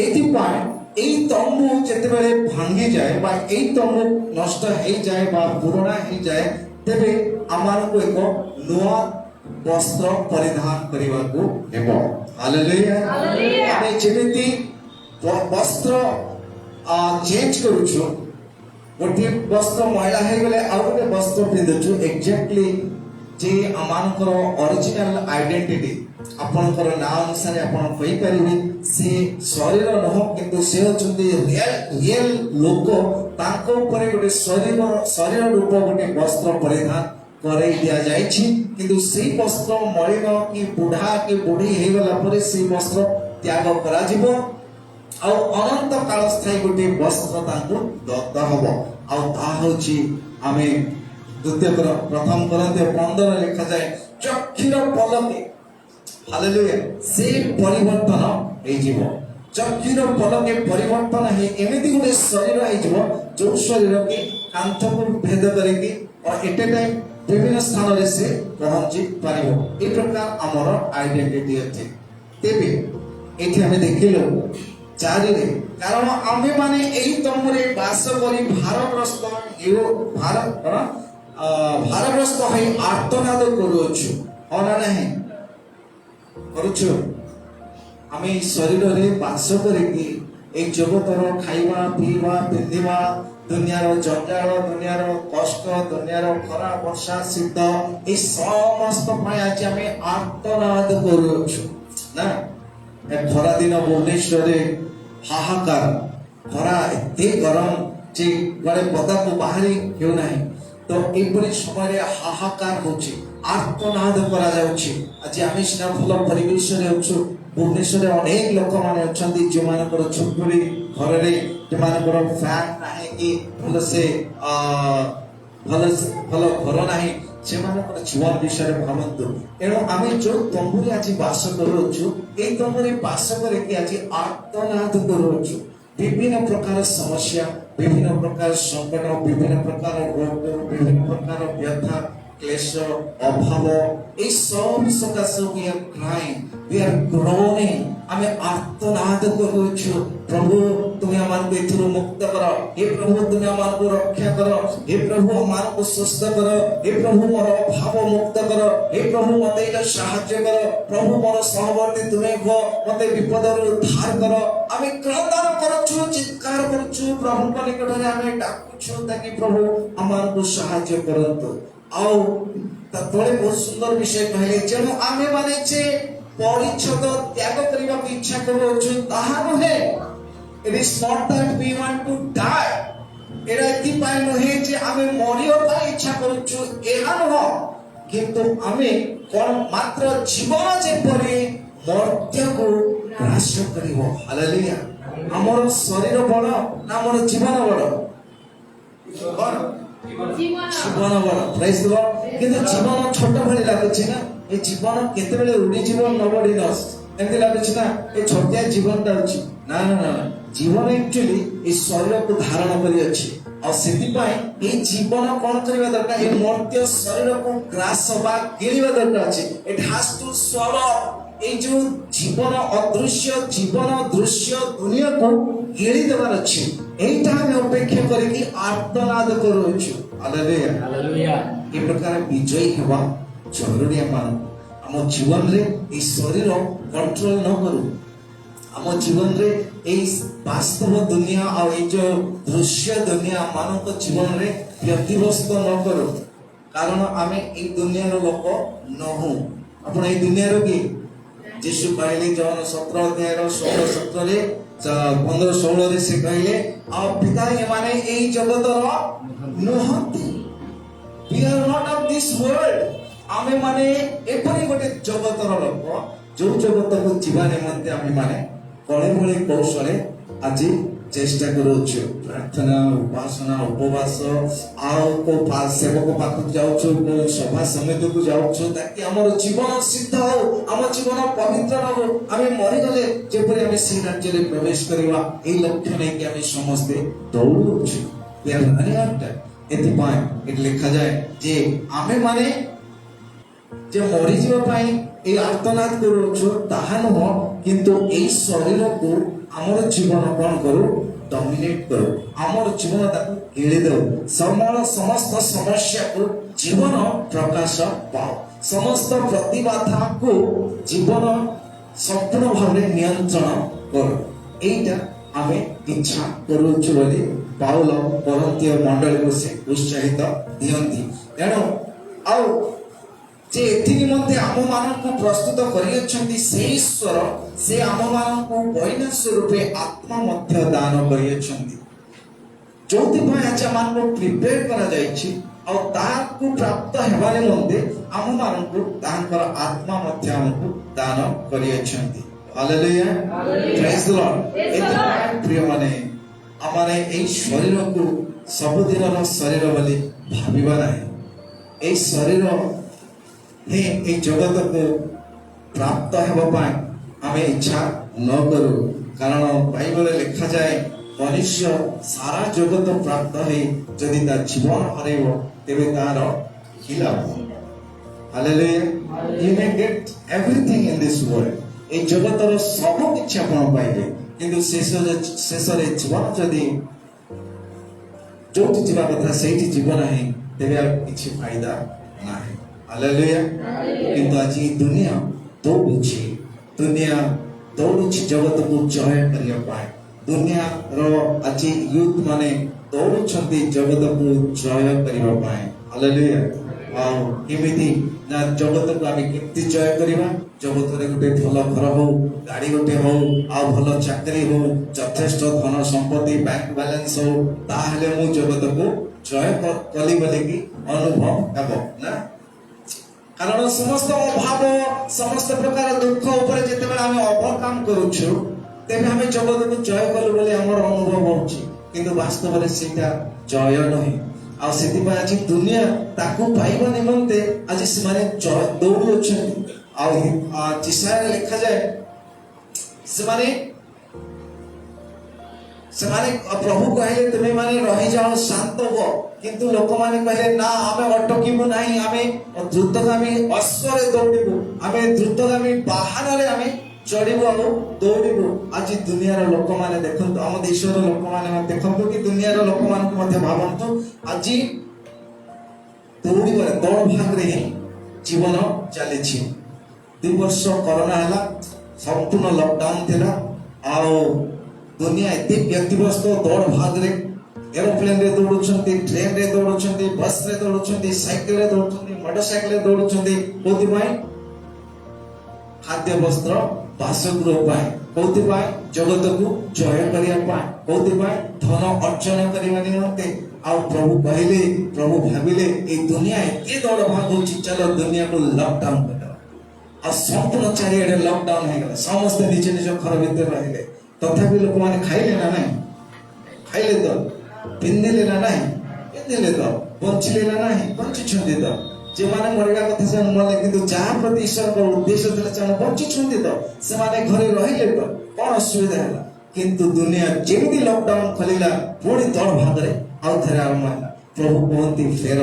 ଏଥିପାଇଁ এই ତମ୍ବୁ ଯେତେବେଳେ ଭାଙ୍ଗିଯାଏ ବା এই ତମ୍ବୁ ନଷ୍ଟ ହେଇଯାଏ ବା ପୁରୁଣା ହେଇଯାଏ ତେବେ ଆମମାନଙ୍କୁ ଏକ ନୂଆ ବସ୍ତ୍ର ପରିଧାନ କରିବାକୁ ହେବ ହାଲେଲୁୟା ଆମେ ଯେମିତି ବସ୍ତ୍ର ଚେଞ୍ଜ କରୁଛୁ ଗୋଟିଏ ବସ୍ତ୍ର ମଇଳା ହେଇଗଲେ ଆଉ ଗୋଟେ ବସ୍ତ୍ର ପିନ୍ଧୁଛୁ ଏକ୍ଜାକ୍ଟଲି ଯେ ଆମମାନଙ୍କର ଅରିଜିନାଲ ଆଇଡେଣ୍ଟିଟି ଆପଣଙ୍କର ନାଁ ଅନୁସାରେ ଆପଣ କହିପାରିବେ ସେ ଶରୀର ନୁହଁ କିନ୍ତୁ ସେ ହେଉଛନ୍ତି ରିଏଲ ଲୋକ ତାଙ୍କ ଉପରେ ଗୋଟେ ଶରୀର ରୂପ ଗୋଟେ ବସ୍ତ୍ର ପରିଧାନ କରେଇ ଦିଆଯାଇଛି କିନ୍ତୁ ସେଇ ବସ୍ତ୍ର ମଳିନ କି ବୁଢା କି ବୁଢୀ ହେଇଗଲା ପରେ ସେଇ ବସ୍ତ୍ର ତ୍ୟାଗ କରାଯିବ ଆଉ ଅନନ୍ତ କାଳ ସ୍ଥାୟୀ ଗୋଟେ ବସ୍ତ୍ର ତାଙ୍କୁ ଦତ୍ତ ହବ ଆଉ ତାହା ହଉଛି ଆମେ ପ୍ରଥମ କରନ୍ତେ 15 ଲେଖାଯାଏ ଚକ୍ଷୁର ପଲକେ ହାଲେଲୁୟା ସେ ପରିବର୍ତ୍ତନ ହେଇଯିବ ଚକ୍ଷୁର ପଲକେ ପରିବର୍ତ୍ତନ ହେଇ ଏମିତି ଗୋଟେ ଶରୀର ହେଇଯିବ ଯୋଉ ଶରୀର କି କାନ୍ଥକୁ ଭେଦ କରିକି ଏଟେ ଟାଇମ୍ ବିଭିନ୍ନ ସ୍ଥାନରେ ସେ ପହଞ୍ଚି ପାରିବ ଏ ପ୍ରକାର ଆମର ଆଇଡେଣ୍ଟିଟି ଅଛି ତେବେ ଏଠି ଆମେ ଦେଖିଲୁ 4ରେ କାରଣ ଆମେମାନେ ଏହି ତମ୍ବୁରେ ବାସ କରି ଭାରଗ୍ରସ୍ତ ହୋଇ ଆର୍ତ୍ତନାଦ କରୁଅଛୁ ନା ନାହିଁ କରୁଛୁ ଆମେ ଏହି ଶରୀରରେ ବାସ କରିକି এই জগତର ଖାଇବା ପିଇବା ପିନ୍ଧିବା ଦୁନିଆର ଜଞ୍ଜାଳ ଦୁନିଆର କଷ୍ଟ ଦୁନିଆର ଖରା ବର୍ଷା ଶୀତ এই ସମସ୍ତ ପାଇଁ ଆଜି ଆମେ ଆର୍ତ୍ତନାଦ କରୁଅଛୁ ନା ଏ ଖରା ଦିନ ଭୁବନେଶ୍ୱରରେ ହାହାକାର ଖରା ଏତେ ଗରମ ଯେ କୁଆଡ଼େ ପଦାକୁ ବାହାରି ହେଉନାହିଁ ତ ଏପରି ସମୟରେ ହାହାକାର ହଉଛି ଆର୍ତ୍ତନାଦ କରାଯାଉଛି ଆଜି ଆମେ ସିନା ଭଲ ପରିବେଶରେ ଅଛୁ ଭୁବନେଶ୍ୱରରେ ଅନେକ ଲୋକମାନେ ଅଛନ୍ତି ଯେଉଁମାନଙ୍କର ଝୁପୁରି ଘରରେ ଯେଉଁମାନଙ୍କର ଫ୍ୟାନ୍ ନାହିଁ କି ଭଲ ଘର ନାହିଁ ସେମାନଙ୍କର ଜୀବନ ବିଷୟରେ ଭାବନ୍ତୁ। ଏଣୁ ଆମେ ଯୋଉ ତମ୍ବୁରେ ଆଜି ବାସ କରୁଅଛୁ, ଏଇ ତମ୍ବୁରେ ବାସ କରିକି ଆଜି ଆର୍ତ୍ତନାଦ କରୁଅଛୁ। ବିଭିନ୍ନ ପ୍ରକାର ସମସ୍ୟା, ବିଭିନ୍ନ ପ୍ରକାର ସଂକଟ, ବିଭିନ୍ନ ପ୍ରକାର ରୋଗ, ବିଭିନ୍ନ ପ୍ରକାର ବ୍ୟଥା, କ୍ଲେଶ, ଅଭାବ, এই সব সকাশে we are crying, we are groaning, ଆମେ ଆର୍ତ୍ତନାଦ କରୁଅଛୁ। ପ୍ରଭୁ ତୁମେ ଆମକୁ ଏଥିରୁ ମୁକ୍ତ କର, ହେ ପ୍ରଭୁ ତୁମେ ଆମକୁ ରକ୍ଷା କର, ହେ ପ୍ରଭୁ ଆମକୁ ସୁସ୍ଥ କର, ହେ ପ୍ରଭୁ ମୋର ଅଭାବ ମୁକ୍ତ କର, ହେ ପ୍ରଭୁ ମତେ ଏଇଟା ସାହାଯ୍ୟ କର, ପ୍ରଭୁ ମୋର ସହବର୍ତ୍ତୀ ତୁମେ ହୁଅ, ମତେ ବିପଦରୁ ଉଦ୍ଧାର କର। ଆମେ କ୍ରନ୍ଦନ କରୁଛୁ, ଚିତ୍କାର କରୁଛୁ, ପ୍ରଭୁଙ୍କ ନିକଟରେ ଆମେ ଡାକୁଛୁ ତାକି ପ୍ରଭୁ ଆମକୁ ସାହାଯ୍ୟ କରନ୍ତୁ। ଆଉ ତା ତଳେ ବହୁତ ସୁନ୍ଦର ବିଷୟ କହିଲେ, ଯେଣୁ ଆମେ ମାନେ ଯେ ପରିଚ୍ଛଦ ତ୍ୟାଗ କରିବାକୁ ଇଚ୍ଛା କରୁଅଛୁ ତାହା ନୁହେଁ। It is not that we want to die. ଏଟା ଏଥିପାଇଁ ନୁହେଁ ଯେ ଆମେ ମରିବା ପାଇଁ ଇଚ୍ଛା କରୁଛୁ, ଏହା ନୁହଁ। କିନ୍ତୁ ଆମେ କଣ ମାତ୍ର ଜୀବନ ଯେପରି ମର୍ତ୍ତ୍ୟକୁ ଗ୍ରାସ କରିବ। ହାଲେଲୁୟା। ଆମର ଶରୀର ବଡ଼ ନା ଆମର ଜୀବନ ବଡ଼? କଣ? ଜୀବନ ବଡ଼। ପ୍ରେଜ୍ ଦ ଲର୍ଡ। କିନ୍ତୁ ଜୀବନ ଛୋଟ ଭଳି ଲାଗୁଛି ନା? ଏ ଜୀବନ କେତେବେଳେ ଉଡ଼ିଯିବ ନବଡି ନସ୍ ଏମିତି ଲାଗୁଛି ନା? ଏ ଛୋଟିଆ ଜୀବନଟା ଅଛି। ନା ନା ନା, ଜୀବନ ଆକ୍ଚୁଆଲି ଏ ଶରୀରକୁ ଧାରଣ କରିଅଛି। ଆଉ ସେଥିପାଇଁ ଏଇ ଜୀବନ କଣ କରିବା ଦରକାର? ଏ ମର୍ତ୍ତ୍ୟ ଶରୀରକୁ ଗ୍ରାସ ବା ଗିଳିବା ଦରକାର ଅଛି। It has to swallow. এই যে জীবন অদৃশ্য জীবন দৃশ্য দুনিয়াକୁ গিଳି দেবার ଅଛି। এইটা আমি অপেক্ষা করিকি আর্তনাদ করুଛୁ। Hallelujah hallelujah. এই প্রকার বিজয়ী ହେବା জরুরি। ଆମ ଜୀବନରେ এই ଶରୀର କଣ୍ଟ୍ରୋଲ ନ କରୁ, ଆମ ଜୀବନରେ এই ବାସ୍ତବ ଦୁନିଆ ଆଉ এই ଯୋଉ ଦୃଶ୍ୟ ଦୁନିଆ ମାନଙ୍କ ଜୀବନରେ ବ୍ୟତିବ୍ୟସ୍ତ ନ କରୁ, କାରଣ ଆମେ এই ଦୁନିଆର ଲୋକ ନହୁଁ। ଆପଣ এই ଦୁନିଆର କି? ଯୀଶୁ କହିଲେ ଜହନ 17 ଅଧ୍ୟାୟର 16-17ରେ 15-16ରେ ସେ କହିଲେ, ଆଉ ପିତା ଏମାନେ ଏଇ ଜଗତର ନୁହନ୍ତି। We are not of this world. ଆମେ ମାନେ ଏପରି ଗୋଟେ ଜଗତର ଲୋକ, ଯୋଉ ଜଗତକୁ ଯିବା ନିମନ୍ତେ ଆମେ ମାନେ କଳେ ବଳେ କୌଶଳେ ଆଜି ଚେଷ୍ଟା କରୁଛୁ। ପ୍ରାର୍ଥନା, ଉପାସନା, ଉପବାସ, ଆଉ କୋଉ ସେବକ ପାଖକୁ ଯାଉଛୁ, କୋଉ ସଭା ସମିତିକୁ ଯାଉଛୁ, ତାକି ଆମର ଜୀବନ ସିଦ୍ଧ ହଉ, ଆମ ଜୀବନ ପବିତ୍ର ହଉ, ଆମେ ମରିଗଲେ ଯେପରି ଆମେ ସେଇ ରାଜ୍ୟରେ ପ୍ରବେଶ କରିବା, ଏଇ ଲକ୍ଷ୍ୟ ନେଇକି ଆମେ ସମସ୍ତେ ଦୌଡୁଛୁ। ଏଥିପାଇଁ ଏଠି ଲେଖାଯାଏ ଯେ ଆମେ ମାନେ ଯେ ମରିଯିବା ପାଇଁ এই আর্তনাদ କରୁଛୁ ତାହା ନୁହଁ, କିନ୍ତୁ এই ଶରୀରକୁ ଆମର ଜୀବନ କଣ କରୁ? ଡମିନେଟ କରୁ। ଆମର ଜୀବନ ତାକୁ ଗିଳି ଦେଉ। ସମସ୍ତ ସମସ୍ୟାକୁ ଜୀବନ ପ୍ରକାଶ ପାଉ। ସମସ୍ତ ପ୍ରତିବାଧାକୁ ଜୀବନ ସମ୍ପୂର୍ଣ୍ଣ ଭାବରେ ନିୟନ୍ତ୍ରଣ କରୁ। এইটা ଆମେ ଇଚ୍ଛା କରୁଛୁ ବୋଲି ପାଉଲ କରନ୍ତୀୟ ମଣ୍ଡଳୀକୁ ସେ ଉତ୍ସାହିତ ଦିଅନ୍ତି। ତେଣୁ ଆଉ ଯେ ଏଥି ନିମନ୍ତେ ଆମମାନଙ୍କୁ ପ୍ରସ୍ତୁତ କରିଅଛନ୍ତି ସେ ଈଶ୍ୱର, ସେ ଆମମାନଙ୍କୁ ବୈନାଶ ରୂପେ ଆତ୍ମା ମଧ୍ୟ ଦାନ କରିଅଛନ୍ତି, ଯୋଉଥିପାଇଁ ଆଜି ଆମମାନଙ୍କୁ ପ୍ରିପେୟାର କରାଯାଇଛି। ଆଉ ତାହାକୁ ପ୍ରାପ୍ତ ହେବା ନିମନ୍ତେ ଆମମାନଙ୍କୁ ତାହାଙ୍କର ଆତ୍ମା ମଧ୍ୟ ଆମକୁ ଦାନ କରିଅଛନ୍ତି। ହାଲେଲୁୟା ପ୍ରେଜ୍ ଦ ଲର୍ଡ। ଏଥିପାଇଁ ପ୍ରିୟମାନେ ଆମେ ଏଇ ଶରୀରକୁ ସବୁଦିନର ଶରୀର ବୋଲି ଭାବିବା ନାହିଁ। ଏଇ ଶରୀର এই জগতକୁ ପ୍ରାପ୍ତ ହେବା ପାଇଁ ଆମେ ଇଚ୍ଛା ନ କରୁ, କାରଣ ବାଇବଲରେ ଲେଖାଯାଏ ମନୁଷ୍ୟ ସାରା ଜଗତ ପ୍ରାପ୍ତ ହେଇ ଯଦି ତା ଜୀବନ ହରେଇବ ତେବେ ତାର କି ଲାଭ? Hallelujah. You may get everything in this world. এই ଜଗତର ସବୁ କିଛି ଆପଣ ପାଇବେ, କିନ୍ତୁ ଶେଷରେ ଜୀବନ ଯଦି ଯୋଉଠି ଯିବା କଥା ସେଇଠି ଯିବ ନାହିଁ, ତେବେ ଆଉ କିଛି ଫାଇଦା ନାହିଁ। ହାଲେଲୁୟା। କିନ୍ତୁ ଆଜି ଦୁନିଆ ଦୌଡୁଛି ଜଗତକୁ ଜୟ କରିବା ପାଇଁ। ଦୁନିଆର ଆଜି ୟୁଥ ମାନେ ଦୌଡୁଛନ୍ତି ଜଗତକୁ ଜୟ କରିବା ପାଇଁ। ହାଲେଲୁୟା। ଆଉ କେମିତି ନା ଜଗତକୁ ଆମେ କେମିତି ଜୟ କରିବା? ଜଗତରେ ଗୋଟେ ଭଲ ଘର ହଉ, ଗାଡି ଗୋଟେ ହଉ, ଆଉ ଭଲ ଚାକିରି ହଉ, ଯଥେଷ୍ଟ ଧନ ସମ୍ପତ୍ତି ବ୍ୟାଙ୍କ ବାଲାନ୍ସ ହଉ, ତାହେଲେ ମୁଁ ଜଗତକୁ ଜୟ କଲି ବୋଲିକି ଅନୁଭବ ହେବ ନା? କାରଣ ସମସ୍ତ ଅଭାବ, ସମସ୍ତ ପ୍ରକାର ଦୁଃଖ ଉପରେ ଯେତେବେଳେ ଆମେ ଓଭରକମ୍ କରୁଛୁ, ତେବେ ଆମେ ଜଗତକୁ ଜୟ କଲୁ ବୋଲି ଆମର ଅନୁଭବ ହଉଛି, କିନ୍ତୁ ବାସ୍ତବରେ ସେଇଟା ଜୟ ନୁହେଁ। ଆଉ ସେଥିପାଇଁ ଆଜି ଦୁନିଆ ତାକୁ ପାଇବା ନିମନ୍ତେ ଆଜି ସେମାନେ ଦୌଡ଼ି ଅଛନ୍ତି। ଆଉ ଚିସାରେ ଲେଖାଯାଏ ସେମାନେ ପ୍ରଭୁ କହିଲେ ତୁମେ ମାନେ ରହିଯାଅ, ଶାନ୍ତ ହୁଅ, କିନ୍ତୁ ଲୋକମାନେ କହିଲେ ନା ଆମେ ଅଟକିବୁ ନାହିଁ, ଆମେ ଦ୍ରୁତଗାମୀ ଅଶ୍ୱରେ ଦୌଡ଼ିବୁ, ଆମେ ଦ୍ରୁତଗାମୀ ବାହନରେ ଆମେ ଚଢିବୁ ଆଉ ଦୌଡ଼ିବୁ। ଆଜି ଦୁନିଆର ଲୋକମାନେ ଦେଖନ୍ତୁ, ଆମ ଦେଶର ଲୋକମାନେ ଦେଖନ୍ତୁ କି ଦୁନିଆର ଲୋକମାନଙ୍କୁ ମଧ୍ୟ ଭାବନ୍ତୁ, ଆଜି ଦୌଡ଼ିବାରେ ଦୌଡ଼ ଭାଗରେ ହିଁ ଜୀବନ ଚାଲିଛି। 2 ବର୍ଷ କରୋନା ହେଲା, ସମ୍ପୂର୍ଣ୍ଣ ଲକଡାଉନ ଥିଲା, ଆଉ ଦୁନିଆ ଏତେ ବ୍ୟତିବ୍ୟସ୍ତ ଦୌଡ଼ ଭାଗରେ, ଏରୋପ୍ଲେନରେ ଦୌଡୁଛନ୍ତି, ଟ୍ରେନରେ ଦୌଡୁଛନ୍ତି, ବସରେ ଦୌଡୁଛନ୍ତି, ସାଇକେଲରେ ଦୌଡୁଛନ୍ତି, ମୋଟର ସାଇକେଲରେ ଦୌଡୁଛନ୍ତି। କୋଉଥିପାଇଁ? ଖାଦ୍ୟ ବସ୍ତ୍ର ବାସଗୃହ ପାଇଁ। କୋଉଥିପାଇଁ? ଜଗତକୁ ଜୟ କରିବା ପାଇଁ। କୋଉଥିପାଇଁ? ଧନ ଅର୍ଜନ କରିବା ନିମନ୍ତେ। ଆଉ ପ୍ରଭୁ କହିଲେ, ପ୍ରଭୁ ଭାବିଲେ ଏଇ ଦୁନିଆ ଏତେ ଦୌଡ଼ ଭାଗ ହଉଛି, ଚାଲ ଦୁନିଆକୁ ଲକଡାଉନ କରିଦେବା। ଆଉ ସମ୍ପୂର୍ଣ୍ଣ ଚାରିଆଡେ ଲକଡାଉନ ହେଇଗଲା, ସମସ୍ତେ ନିଜ ନିଜ ଘର ଭିତରେ ରହିଲେ। ତଥାପି ଲୋକମାନେ ଖାଇଲେ ନା ନାହିଁ? ଖାଇଲେ ତ। ପିନ୍ଧିଲେ ନା ନାହିଁ? ପିନ୍ଧିଲେ ତ। ବଞ୍ଚିଲେ ନା ନାହିଁ? ବଞ୍ଚିଛନ୍ତି ତ। ଯେଉଁମାନେ ମରିବା କଥା ସେମାନେ ମଲେ, କିନ୍ତୁ ଯାହା ପ୍ରତି ଈଶ୍ୱରଙ୍କ ଉଦ୍ଦେଶ୍ୟ ଥିଲା ସେମାନେ ବଞ୍ଚିଛନ୍ତି ତ, ସେମାନେ ଘରେ ରହିଲେ ତ, କଣ ଅସୁବିଧା ହେଲା? କିନ୍ତୁ ଦୁନିଆ ଯେମିତି ଲକଡାଉନ ଖୋଲିଲା, ପୁଣି ଦଳ ଭାଗରେ ଆଉ ଥରେ ଆରମ୍ଭ ହେଲା। ପ୍ରଭୁ କୁହନ୍ତି ଫେର,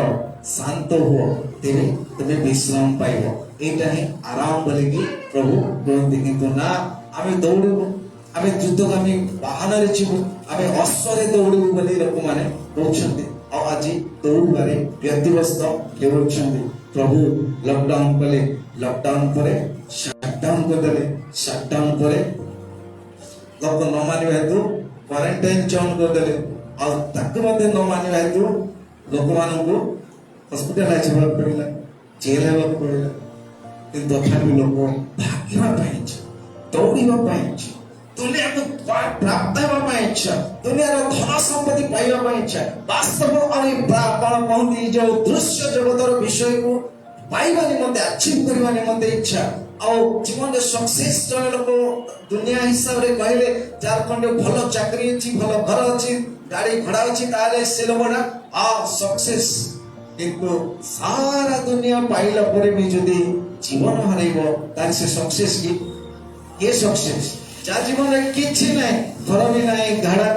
ଶାନ୍ତ ହୁଅ, ତେବେ ତୁମେ ବିଶ୍ରାମ ପାଇବ। ଏଇଟା ହିଁ ଆରାମ ବୋଲିକି ପ୍ରଭୁ କୁହନ୍ତି। କିନ୍ତୁ ନା, ଆମେ ଦୌଡ଼ିବୁ, ଆମେ ଦ୍ରୁତଗାମୀ ବାହନରେ ଯିବୁ, ଆମେ ଅଶ୍ୱରେ ଦୌଡ଼ିବୁ ବୋଲି ଲୋକମାନେ କହୁଛନ୍ତି। ଆଉ ଆଜି ଦୌଡ଼ିବାରେ ବ୍ୟତିବ୍ୟସ୍ତ ହେଉଛନ୍ତି। ପ୍ରଭୁ ଲକଡାଉନ କଲେ, ଲକଡାଉନ ପରେ ସଟଡାଉନ କରିଦେଲେ, ସଟଡାଉନ ପରେ ଲୋକ ନ ମାନିବା ହେତୁ କ୍ୱାରେଣ୍ଟାଇନ ଜୋନ୍ କରିଦେଲେ। ଆଉ ତାକୁ ମଧ୍ୟ ନ ମାନିବା ହେତୁ ଲୋକମାନଙ୍କୁ ହସ୍ପିଟାଲାଇଜ ହେବାକୁ ପଡ଼ିଲା, ଜେଲ ହେବାକୁ ପଡ଼ିଲା। କିନ୍ତୁ ତଥାପି ଲୋକ ଭାଗିବା ପାଇଁ ଇଚ୍ଛା, ଦୌଡ଼ିବା ପାଇଁ ଇଚ୍ଛା, ଦୁନିଆକୁ ପ୍ରାପ୍ତ ହେବା ପାଇଁ ଇଚ୍ଛା, ଦୁନିଆର ଧନ ସମ୍ପତ୍ତି ପାଇବା ପାଇଁ ଇଚ୍ଛା। ବାସ୍ତବ ଆଉ କଣ କହନ୍ତି, ଯୋଉ ଦୃଶ୍ୟ ଜଗତର ବିଷୟକୁ ପାଇବା ନିମନ୍ତେ, ଆଚିଭ କରିବା ନିମନ୍ତେ ଇଚ୍ଛା। ଆଉ ଜୀବନରେ ସକ୍ସେସ ଜଣେ ଲୋକ ଦୁନିଆ ହିସାବରେ କହିଲେ, ଯାହାର ଖଣ୍ଡେ ଭଲ ଚାକିରି ଅଛି, ଭଲ ଘର ଅଛି, ଗାଡି ଘୋଡା ଅଛି, ତାହେଲେ ସେ ଲୋକଟା ସକ୍ସେସ। କିନ୍ତୁ ସାରା ଦୁନିଆ ପାଇଲା ପରେ ବି ଯଦି ଜୀବନ ହରାଇବ, ତାହେଲେ ସେ ସକ୍ସେସ କି? କିଏ ସକ୍ସେସ? ଯାହା ଜୀବନରେ କିଛି ନାହିଁ, ଘର ବି ନାହିଁ,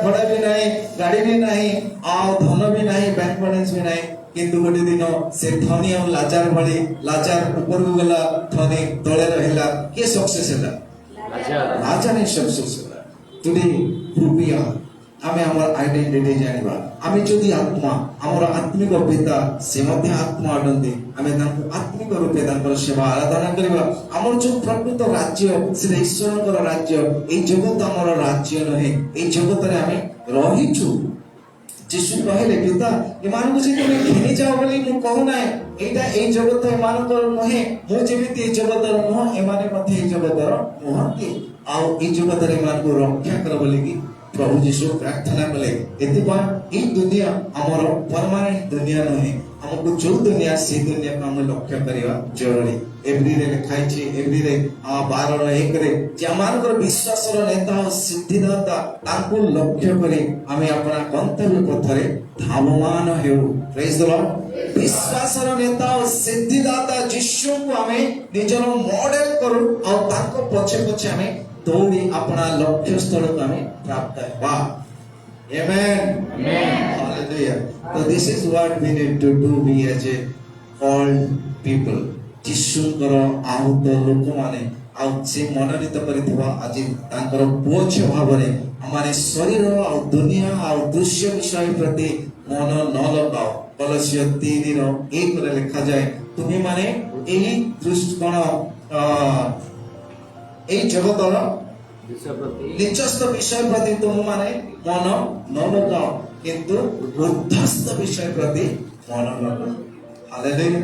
ଘୋଡା ବି ନାହିଁ, ଗାଡି ବି ନାହିଁ, ଆଉ ଧନ ବି ନାହିଁ, ବ୍ୟାଙ୍କ ବାଲାନ୍ସ ବି ନାହିଁ, କିନ୍ତୁ ଗୋଟେ ଦିନ ସେ ଧନୀ ଆଉ ଲାଜାର ଭଳି, ଲାଜାର ଉପରକୁ ଗଲା, ଧନୀ ତଳେ ରହିଲା। କିଏ ସକ୍ସେସ ହେଲା? ଲାଜାର ହିଁ ସକ୍ସେସ ହେଲା। ଟୁଡେ ହୁ वी आर, ଆମେ ଆମର ଆଇଡେଣ୍ଟିଟି ଜାଣିବା। ଆମେ ଯଦି ଆତ୍ମା, ଆମର ଆତ୍ମିକ ପିତା ସେ ମଧ୍ୟ ଆତ୍ମା ଅଟନ୍ତି, ଆମେ ତାଙ୍କୁ ଆତ୍ମିକ ରୂପେ ତାଙ୍କର ସେବା ଆରାଧନା କରିବା। ଆମର ଯୋଉ ପ୍ରକୃତ ରାଜ୍ୟ, ସେଟା ଈଶ୍ୱରଙ୍କର ରାଜ୍ୟ। ଏଇ ଜଗତ ଆମର ରାଜ୍ୟ ନୁହେଁ, ଏଇ ଜଗତରେ ଆମେ ରହିଛୁ। ଯୀଶୁ କହିଲେ, ପିତା ଏମାନଙ୍କୁ ଯେ ତୁମେ ଘେନି ଯାଅ ବୋଲି ମୁଁ କହୁନାହିଁ, ଏଇଟା ଏଇ ଜଗତ ଏମାନଙ୍କର ନୁହେଁ, ମୁଁ ଯେମିତି ଏଇ ଜଗତର ନୁହଁ, ଏମାନେ ମଧ୍ୟ ଏଇ ଜଗତର ନୁହନ୍ତି। ଆଉ ଏଇ ଜଗତରେ ଏମାନଙ୍କୁ ରକ୍ଷା କର ବୋଲିକି ପ୍ରଭୁ ଯୀଶୁ ପ୍ରାର୍ଥନା କଲେ। ଏଥିପାଇଁ ଏଇ ଦୁନିଆ ଆମର ପରମାନେଣ୍ଟ ଦୁନିଆ ନୁହେଁ, ଆମକୁ ଯୋଉ ଦୁନିଆ ସେଇ ଦୁନିଆକୁ ଆମେ ଲକ୍ଷ୍ୟ କରିବା ଜରୁରୀ। ଏଭ୍ରିରେ ଲେଖା ହେଇଛି, ଏଭ୍ରିରେ 12:1 ଯେ ଆମମାନଙ୍କର ବିଶ୍ୱାସର ନେତା ଓ ସିଦ୍ଧିଦାତା, ତାଙ୍କୁ ଲକ୍ଷ୍ୟ କରି ଆମେ ଆପଣା ଗନ୍ତବ୍ୟ ପଥରେ ଧାବମାନ ହେଉ। ପ୍ରେଜ୍ ଦ ଲର୍ଡ। ବିଶ୍ୱାସର ନେତା ଓ ସିଦ୍ଧିଦାତା ଯୀଶୁଙ୍କୁ ଆମେ ନିଜର ମଡେଲ କରୁ, ଆଉ ତାଙ୍କ ପଛେ ପଛେ ଆମେ ଦୌଡ଼ି ଆପଣା ଲକ୍ଷ୍ୟ ସ୍ଥଳକୁ ଆମେ ପ୍ରାପ୍ତ ହେବା। Amen. Hallelujah. So this is what we need to do, we as a called people. ଯୀଶୁଙ୍କର ଆହୁତ ଲୋକମାନେ, ଆଉ ସେ ମନୋନୀତ କରିଥିବା ଆଜି ତାଙ୍କର ପୁଅ ଝିଅ ଭାବରେ ଆମର ଶରୀର ଆଉ ଦୁନିଆ ଆଉ ଦୃଶ୍ୟ ବିଷୟ ପ୍ରତି ମନ ନ ଲଗାଅ। କଲୋସିୟ 3:1 ଲେଖାଯାଏ, ତୁମେ ମାନେ ଏହି ଏଇ ଜଗତର ନିଜସ୍ଥ ବିଷୟ ପ୍ରତି ତୁମ ମାନେ ମନ ନ ଲଗାଅ, କିନ୍ତୁ ଉର୍ଦ୍ଧ୍ୱସ୍ଥ ବିଷୟ ପ୍ରତି ମନ ଲଗାଅ। ହାଲେଲୁୟା।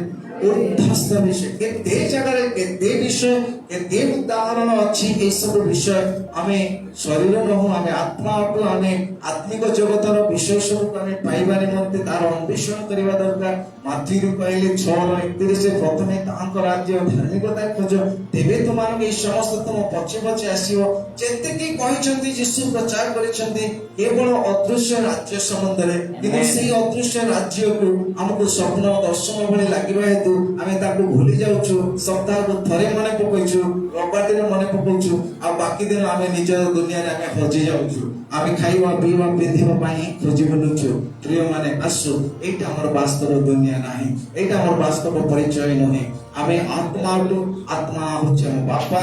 ଉର୍ଦ୍ଧ୍ୱସ୍ଥ ବିଷୟ, କେତେ ଜାଗାରେ କେତେ ବିଷୟ एते उदाहरण अच्छी ये सब विषय आमे शरीर रहू आमे आत्मा अटू आमे आत्मिक जगतर विषय सब आमे पाइबा निमंते तार अन्वेषण करबा दरकार। माथीरु कहले 6:31 प्रथमे तांको राज्य धार्मिकता खोज तेबे तुमान ए समस्त तुम पछे पछे आसीओ। जेते की कहिसंती यीशु प्रचार करिसंती केवल अदृश्य राज्य संबंध रे किंतु सेही अदृश्य राज्य को हमको स्वप्न दर्शन भली लागिबा हेतु आमे ताको भूली जाउछु। सप्ताह को थरे मने पकइछु रविवार दिन मने पकउछु आ बाकी दिन आमे निज दुनिया रे आमे हजि जाउछु। आमे खाइबा पीबा पिंधिबा पई खोजि बुलुछु। प्रिय माने आसु एटा हमर वास्तव दुनिया नाही, एटा हमर वास्तव परिचय नहे। आमे आत्मा होचे हम बापा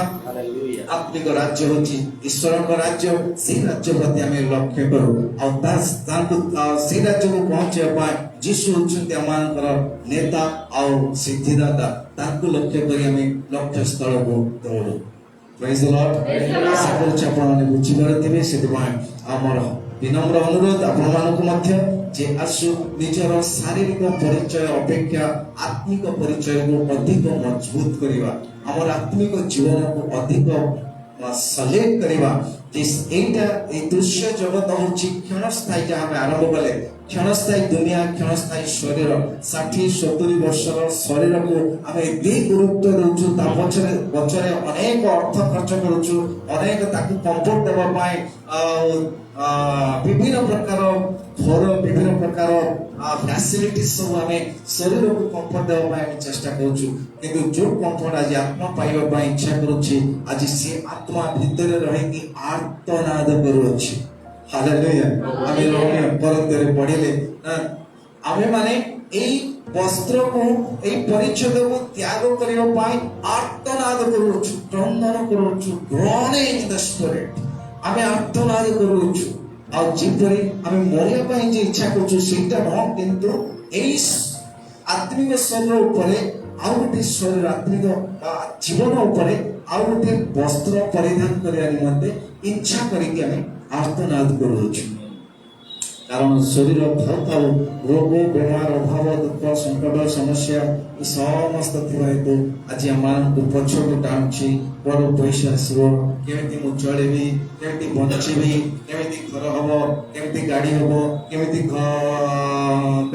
आत्मिक राज्य होची ईश्वर का राज्य से राज्य प्रति आमे लक्ष्य करू आ दास तांको से राज्य को पहुंचे पाए यीशु होचंती अमानकर नेता और सिद्धिदाता तांको लक्ष्य करी आमे लक्ष्य स्थल को दौड़ू। Praise the Lord. आशा करूची आपण माने बुझी पारथिबे सेदिबाय हमर विनम्र अनुरोध आपण मानक मध्य जे आसु निजर शारीरिक परिचय अपेक्षा आत्मिक परिचय को अधिक मजबूत करिवा हमर आत्मिक जीवन को अधिक सलेक्ट करिवा। एटा ए दृश्य जगत होची क्षणस्थायी जहाँ में आरंभ कले क्षणस्थायी दुनिया क्षणस्थायी शरीर 60-70 वर्षर शरीर को आम एते गुरुत्व दउछु ता पछरे अनेक अर्थ खर्च करूछु अनेक ताकू कंफर्ट देबा पाए विभिन्न प्रकार घर विभिन्न प्रकार फैसिलिटीज सब आम शरीर को कंफर्ट देबा पाए चेष्टा करूछु किंतु जो कंफर्ट आज आत्मा पाइबा पाए इच्छा करूछि आज से आत्मा भीतर रहे कि आर्तनाद करूछि। हालेलुया। आमे रोमे परंतरे पढिले आमे माने एई वस्त्र को एई परिच्छेद को त्याग करियो पाई आर्तनाद करूछु क्रंदन करूछु ग्रोनिंग इन द स्पिरिट आमे आर्तनाद करूछु आ जिपरि आमे मरिया पाई जे इच्छा करूछु सेटा न किंतु एई आत्मिक शरीर उपरे आउ गोटे शरीर आत्मिक जीवन उपरे आउ गोटे वस्त्र परिधान करिया निमंते इच्छा करिके आमे आर्तनाद करूछु। कारण शरीर थाउ थाउ रोग बेमार अभाव दुख संकट समस्या समस्त थिबा हेतु आज आम पछको टाणुछि बड़ पैसा आसो केमिति मु चलेबी केमिति बंचीबी केमिति घर हबो केमिति गाड़ी हबो केमिति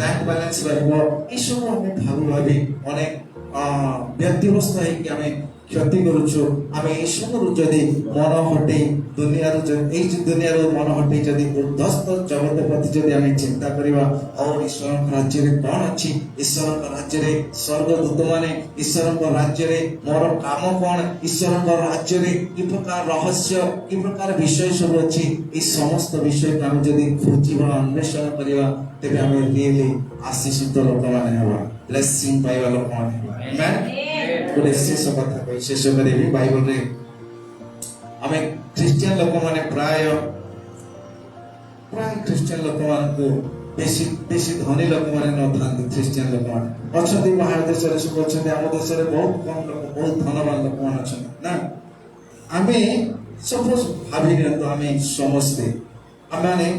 बैंक बैलेंस रहबो ई सब हमें भाबी भाबी अनेक व्यक्तिग्रस्त है कि हमें क्षति करूछु आमे ए सब जदी मन हटे दुनिया रो मन हटे जदी उद्धस्त जगत प्रति जदी आमे चिंता करिवा और ईश्वर राज्य रे कोन अछि ईश्वर राज्य रे स्वर्गदूत माने ईश्वर राज्य रे मोर काम कोन ईश्वर राज्य रे कि प्रकार रहस्य कि प्रकार विषय सब अछि ई समस्त विषय को आमे जदी खोजिबा अन्वेषण करिवा तेबे आमे रियली आशीषित लोक माने हवा ब्लेसिंग पाइबा लोक माने हवा। आमेन। गोटे शेष कथा कही शेष करी बाइबल रे आमे क्रिश्चियन लोक माने प्राय क्रिश्चियन लोक मान को बेसी धनी लोक माने न थांती क्रिश्चियन लोक माने अछंती बाहर देश रे सब अछंती हम देश रे बहुत कम लोक बहुत धनवान लोक मान अछंती ना आमे सपोज भाभी ने तो आमे समझते आमे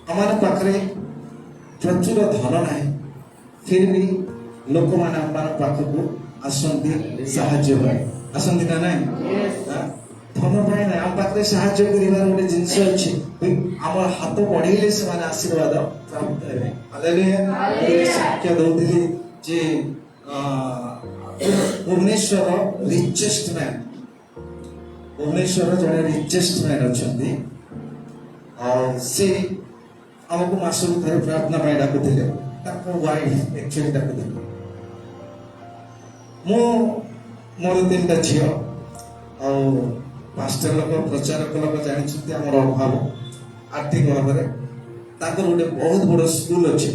हमारे पाखरे प्रचुर धन नाही फिर भी लोक माने हमार पाखको आसंती साहाय्य भाई आसंती ना नाही धन भाई ना हम पाखरे साहाय्य करिवार गोटे जिंस अछि हमर हाथ बढ़ेले से माने आशीर्वाद प्राप्त हेबे। हालेलुया। साक्ष्य दउथिली जे भुवनेश्वर रिचेस्ट मैन भुवनेश्वर जने रिचेस्ट मैन अछंती और से हमको मासु थरे प्रार्थना पाई डाकुथिले ताको वाइफ एक्चुअली डाकुथिले मो मोर 3टा झियो और पास्टर लोक प्रचारक लोक जानिछथि हमर अभाव आर्थिक भाव ताकर गोटे बहुत बड़ स्कूल अछि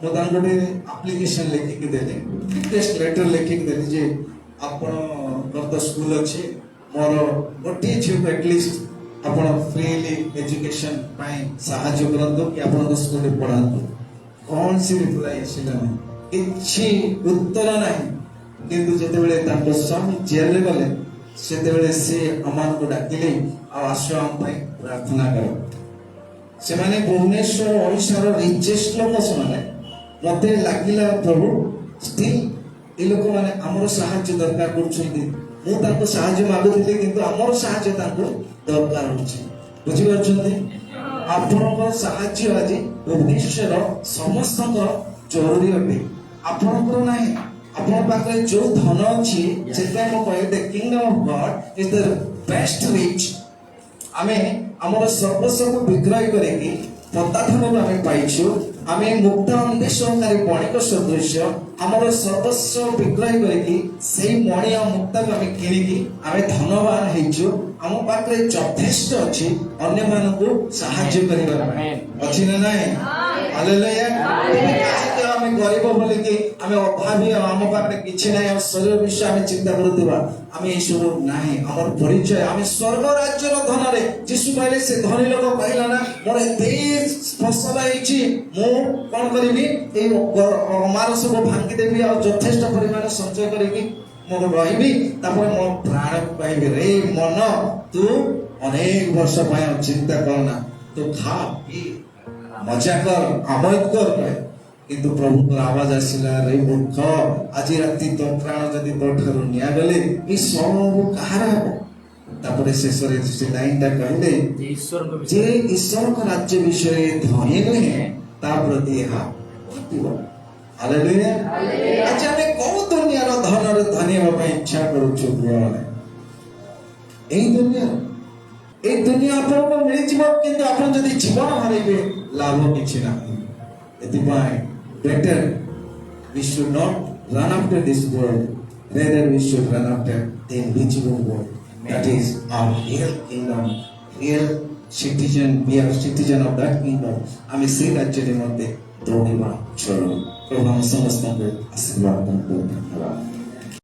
मो तान गोटे एप्लिकेशन लिखिक देली रिक्वेस्ट लेटर लिखिक देली जे आपण तो स्कूल अछि मोर गोटे झियो को एटलीस्ट आपण फ्रीली एजुकेशन पाई सहाय्य करंतु कि आपण तो स्कूल पढ़ांतु कौन सी रिप्लाई आसिला किछि उत्तर नाही किंतु जेते बेले ताको स्वामी जेल रे गले सेते बेले से अमान को डाकिले आ आशा हम पाई प्रार्थना करो से माने भुवनेश्वर ओडिसा रो रिचेस्ट लोक से माने मते लागिला प्रभु स्टिल এই ଲୋକମାନେ ଆମର ସାହାଯ୍ୟ ଦରକାର କରୁଛନ୍ତି। ମୁଁ ତାଙ୍କୁ ସାହାଯ୍ୟ ମାଗୁଥିଲି କିନ୍ତୁ ଆମର ସାହାଯ୍ୟ ତାଙ୍କୁ ଦରକାର ହଉଛି। ବୁଝିପାରୁଛନ୍ତି? ଆପଣଙ୍କର ସାହାଯ୍ୟ ଆଜି ଭୁବନେଶ୍ୱର ସମସ୍ତଙ୍କର ଜରୁରୀ ଅଟେ। ଆପଣଙ୍କର ନାହିଁ। ଆପଣଙ୍କ ପାଖରେ ଯୋଉ ଧନ ଅଛି ସେଥିପାଇଁ ମୁଁ କହିବି the kingdom of God is the best rich। ଆମେ ଆମର ସର୍ବସ୍ୱକୁ ବିକ୍ରୟ କରିକି ପଦାଧନକୁ ଆମେ ପାଇଛୁ। ଆମେ ମୁକ୍ତ ଅନ୍ଧେଷଣକାରୀ ବଣିକ ସଦୃଶ୍ୟ ଆମର ସର୍ବସ୍ୱ ବିକ୍ରୟ କରିକି ସେଇ ମଣି ଆଉ ମୁକ୍ତାକୁ ଆମେ କିଣିକି ଆମେ ଧନବାନ ହେଇଛୁ। ଆମ ପାଖରେ ଯଥେଷ୍ଟ ଅଛି ଅନ୍ୟମାନଙ୍କୁ ସାହାଯ୍ୟ କରିବା ପାଇଁ। ଅଛି ନା ନାହିଁ? ହାଲେଲୁୟା। ଆମେ ଗରିବ ବୋଲିକି ଆମେ ଅଭାବୀ ଆଉ ଆମ ପାଖରେ କିଛି ନାହିଁ ଆଉ ଶରୀର ବିଷୟ ଆମେ ଚିନ୍ତା କରୁଥିବା ଆମେ ଏସବୁ ନାହିଁ। ଆମର ପରିଚୟ ଆମେ ସ୍ୱର୍ଗ ରାଜ୍ୟର ଧନରେ ଯୀଶୁ କହିଲେ ସେ ଧନୀ ଲୋକ କହିଲା ନା ମୋର ଏତେ ଫସଲ ହେଇଛି ମୁଁ କଣ କରିବି ଏଇ ଅମାର ସବୁ ଭାଙ୍ଗିଦେବି ଆଉ ଯଥେଷ୍ଟ ପରିମାଣ ସଞ୍ଚୟ କରିକି ମୁଁ ରହିବି ତାପରେ ମୋ ପ୍ରାଣକୁ ପାଇବି। ରେ ମନ ତୁ ଅନେକ ବର୍ଷ ପାଇଁ ଆଉ ଚିନ୍ତା କରନା ତୁ ଖା ପି ମଜା କର ଆମୋଦ କର। କିନ୍ତୁ ପ୍ରଭୁଙ୍କର ଆବାଜ ଆସିଲା ରେ ମୂର୍ଖ ଆଜି ରାତି ତୋ ପ୍ରାଣ ଯଦି ତୋ ଠାରୁ ନିଆଗଲେ ଏ ସବୁ କାହାର ହେବ? ତାପରେ ଶେଷରେ ସେ ଲାଇନଟା କହିଲେ ଯେ ଈଶ୍ୱରଙ୍କ ରାଜ୍ୟ ବିଷୟରେ ଧନୀ ନୁହେଁ ତା ପ୍ରତି ଏହା ଘଟିବ। ହାଲେଲୁୟା। ଆଜି ଆମେ କୋଉ ଦୁନିଆର ଧନରେ ଧନୀ ହେବା ପାଇଁ ଇଚ୍ଛା କରୁଛୁ? ଏଇ ଦୁନିଆ ଆପଣଙ୍କୁ ମିଳିଯିବ କିନ୍ତୁ ଆପଣ ଯଦି ଜୀବନ ହରାଇବେ ଲାଭ କିଛି ନାହିଁ। ଏଥିପାଇଁ better we should not run after this world, rather we should run after the invisible world, that is our real kingdom, real citizen. We are citizen of that kingdom. ଆମେ ସେଇ ରାଜ୍ୟ ନିମନ୍ତେ ଦୌଡ଼ିବା। ଚଳୁ ପ୍ରଭୁ ଆମ ସମସ୍ତଙ୍କୁ ଆଶୀର୍ବାଦ କରନ୍ତୁ। ଧନ୍ୟବାଦ।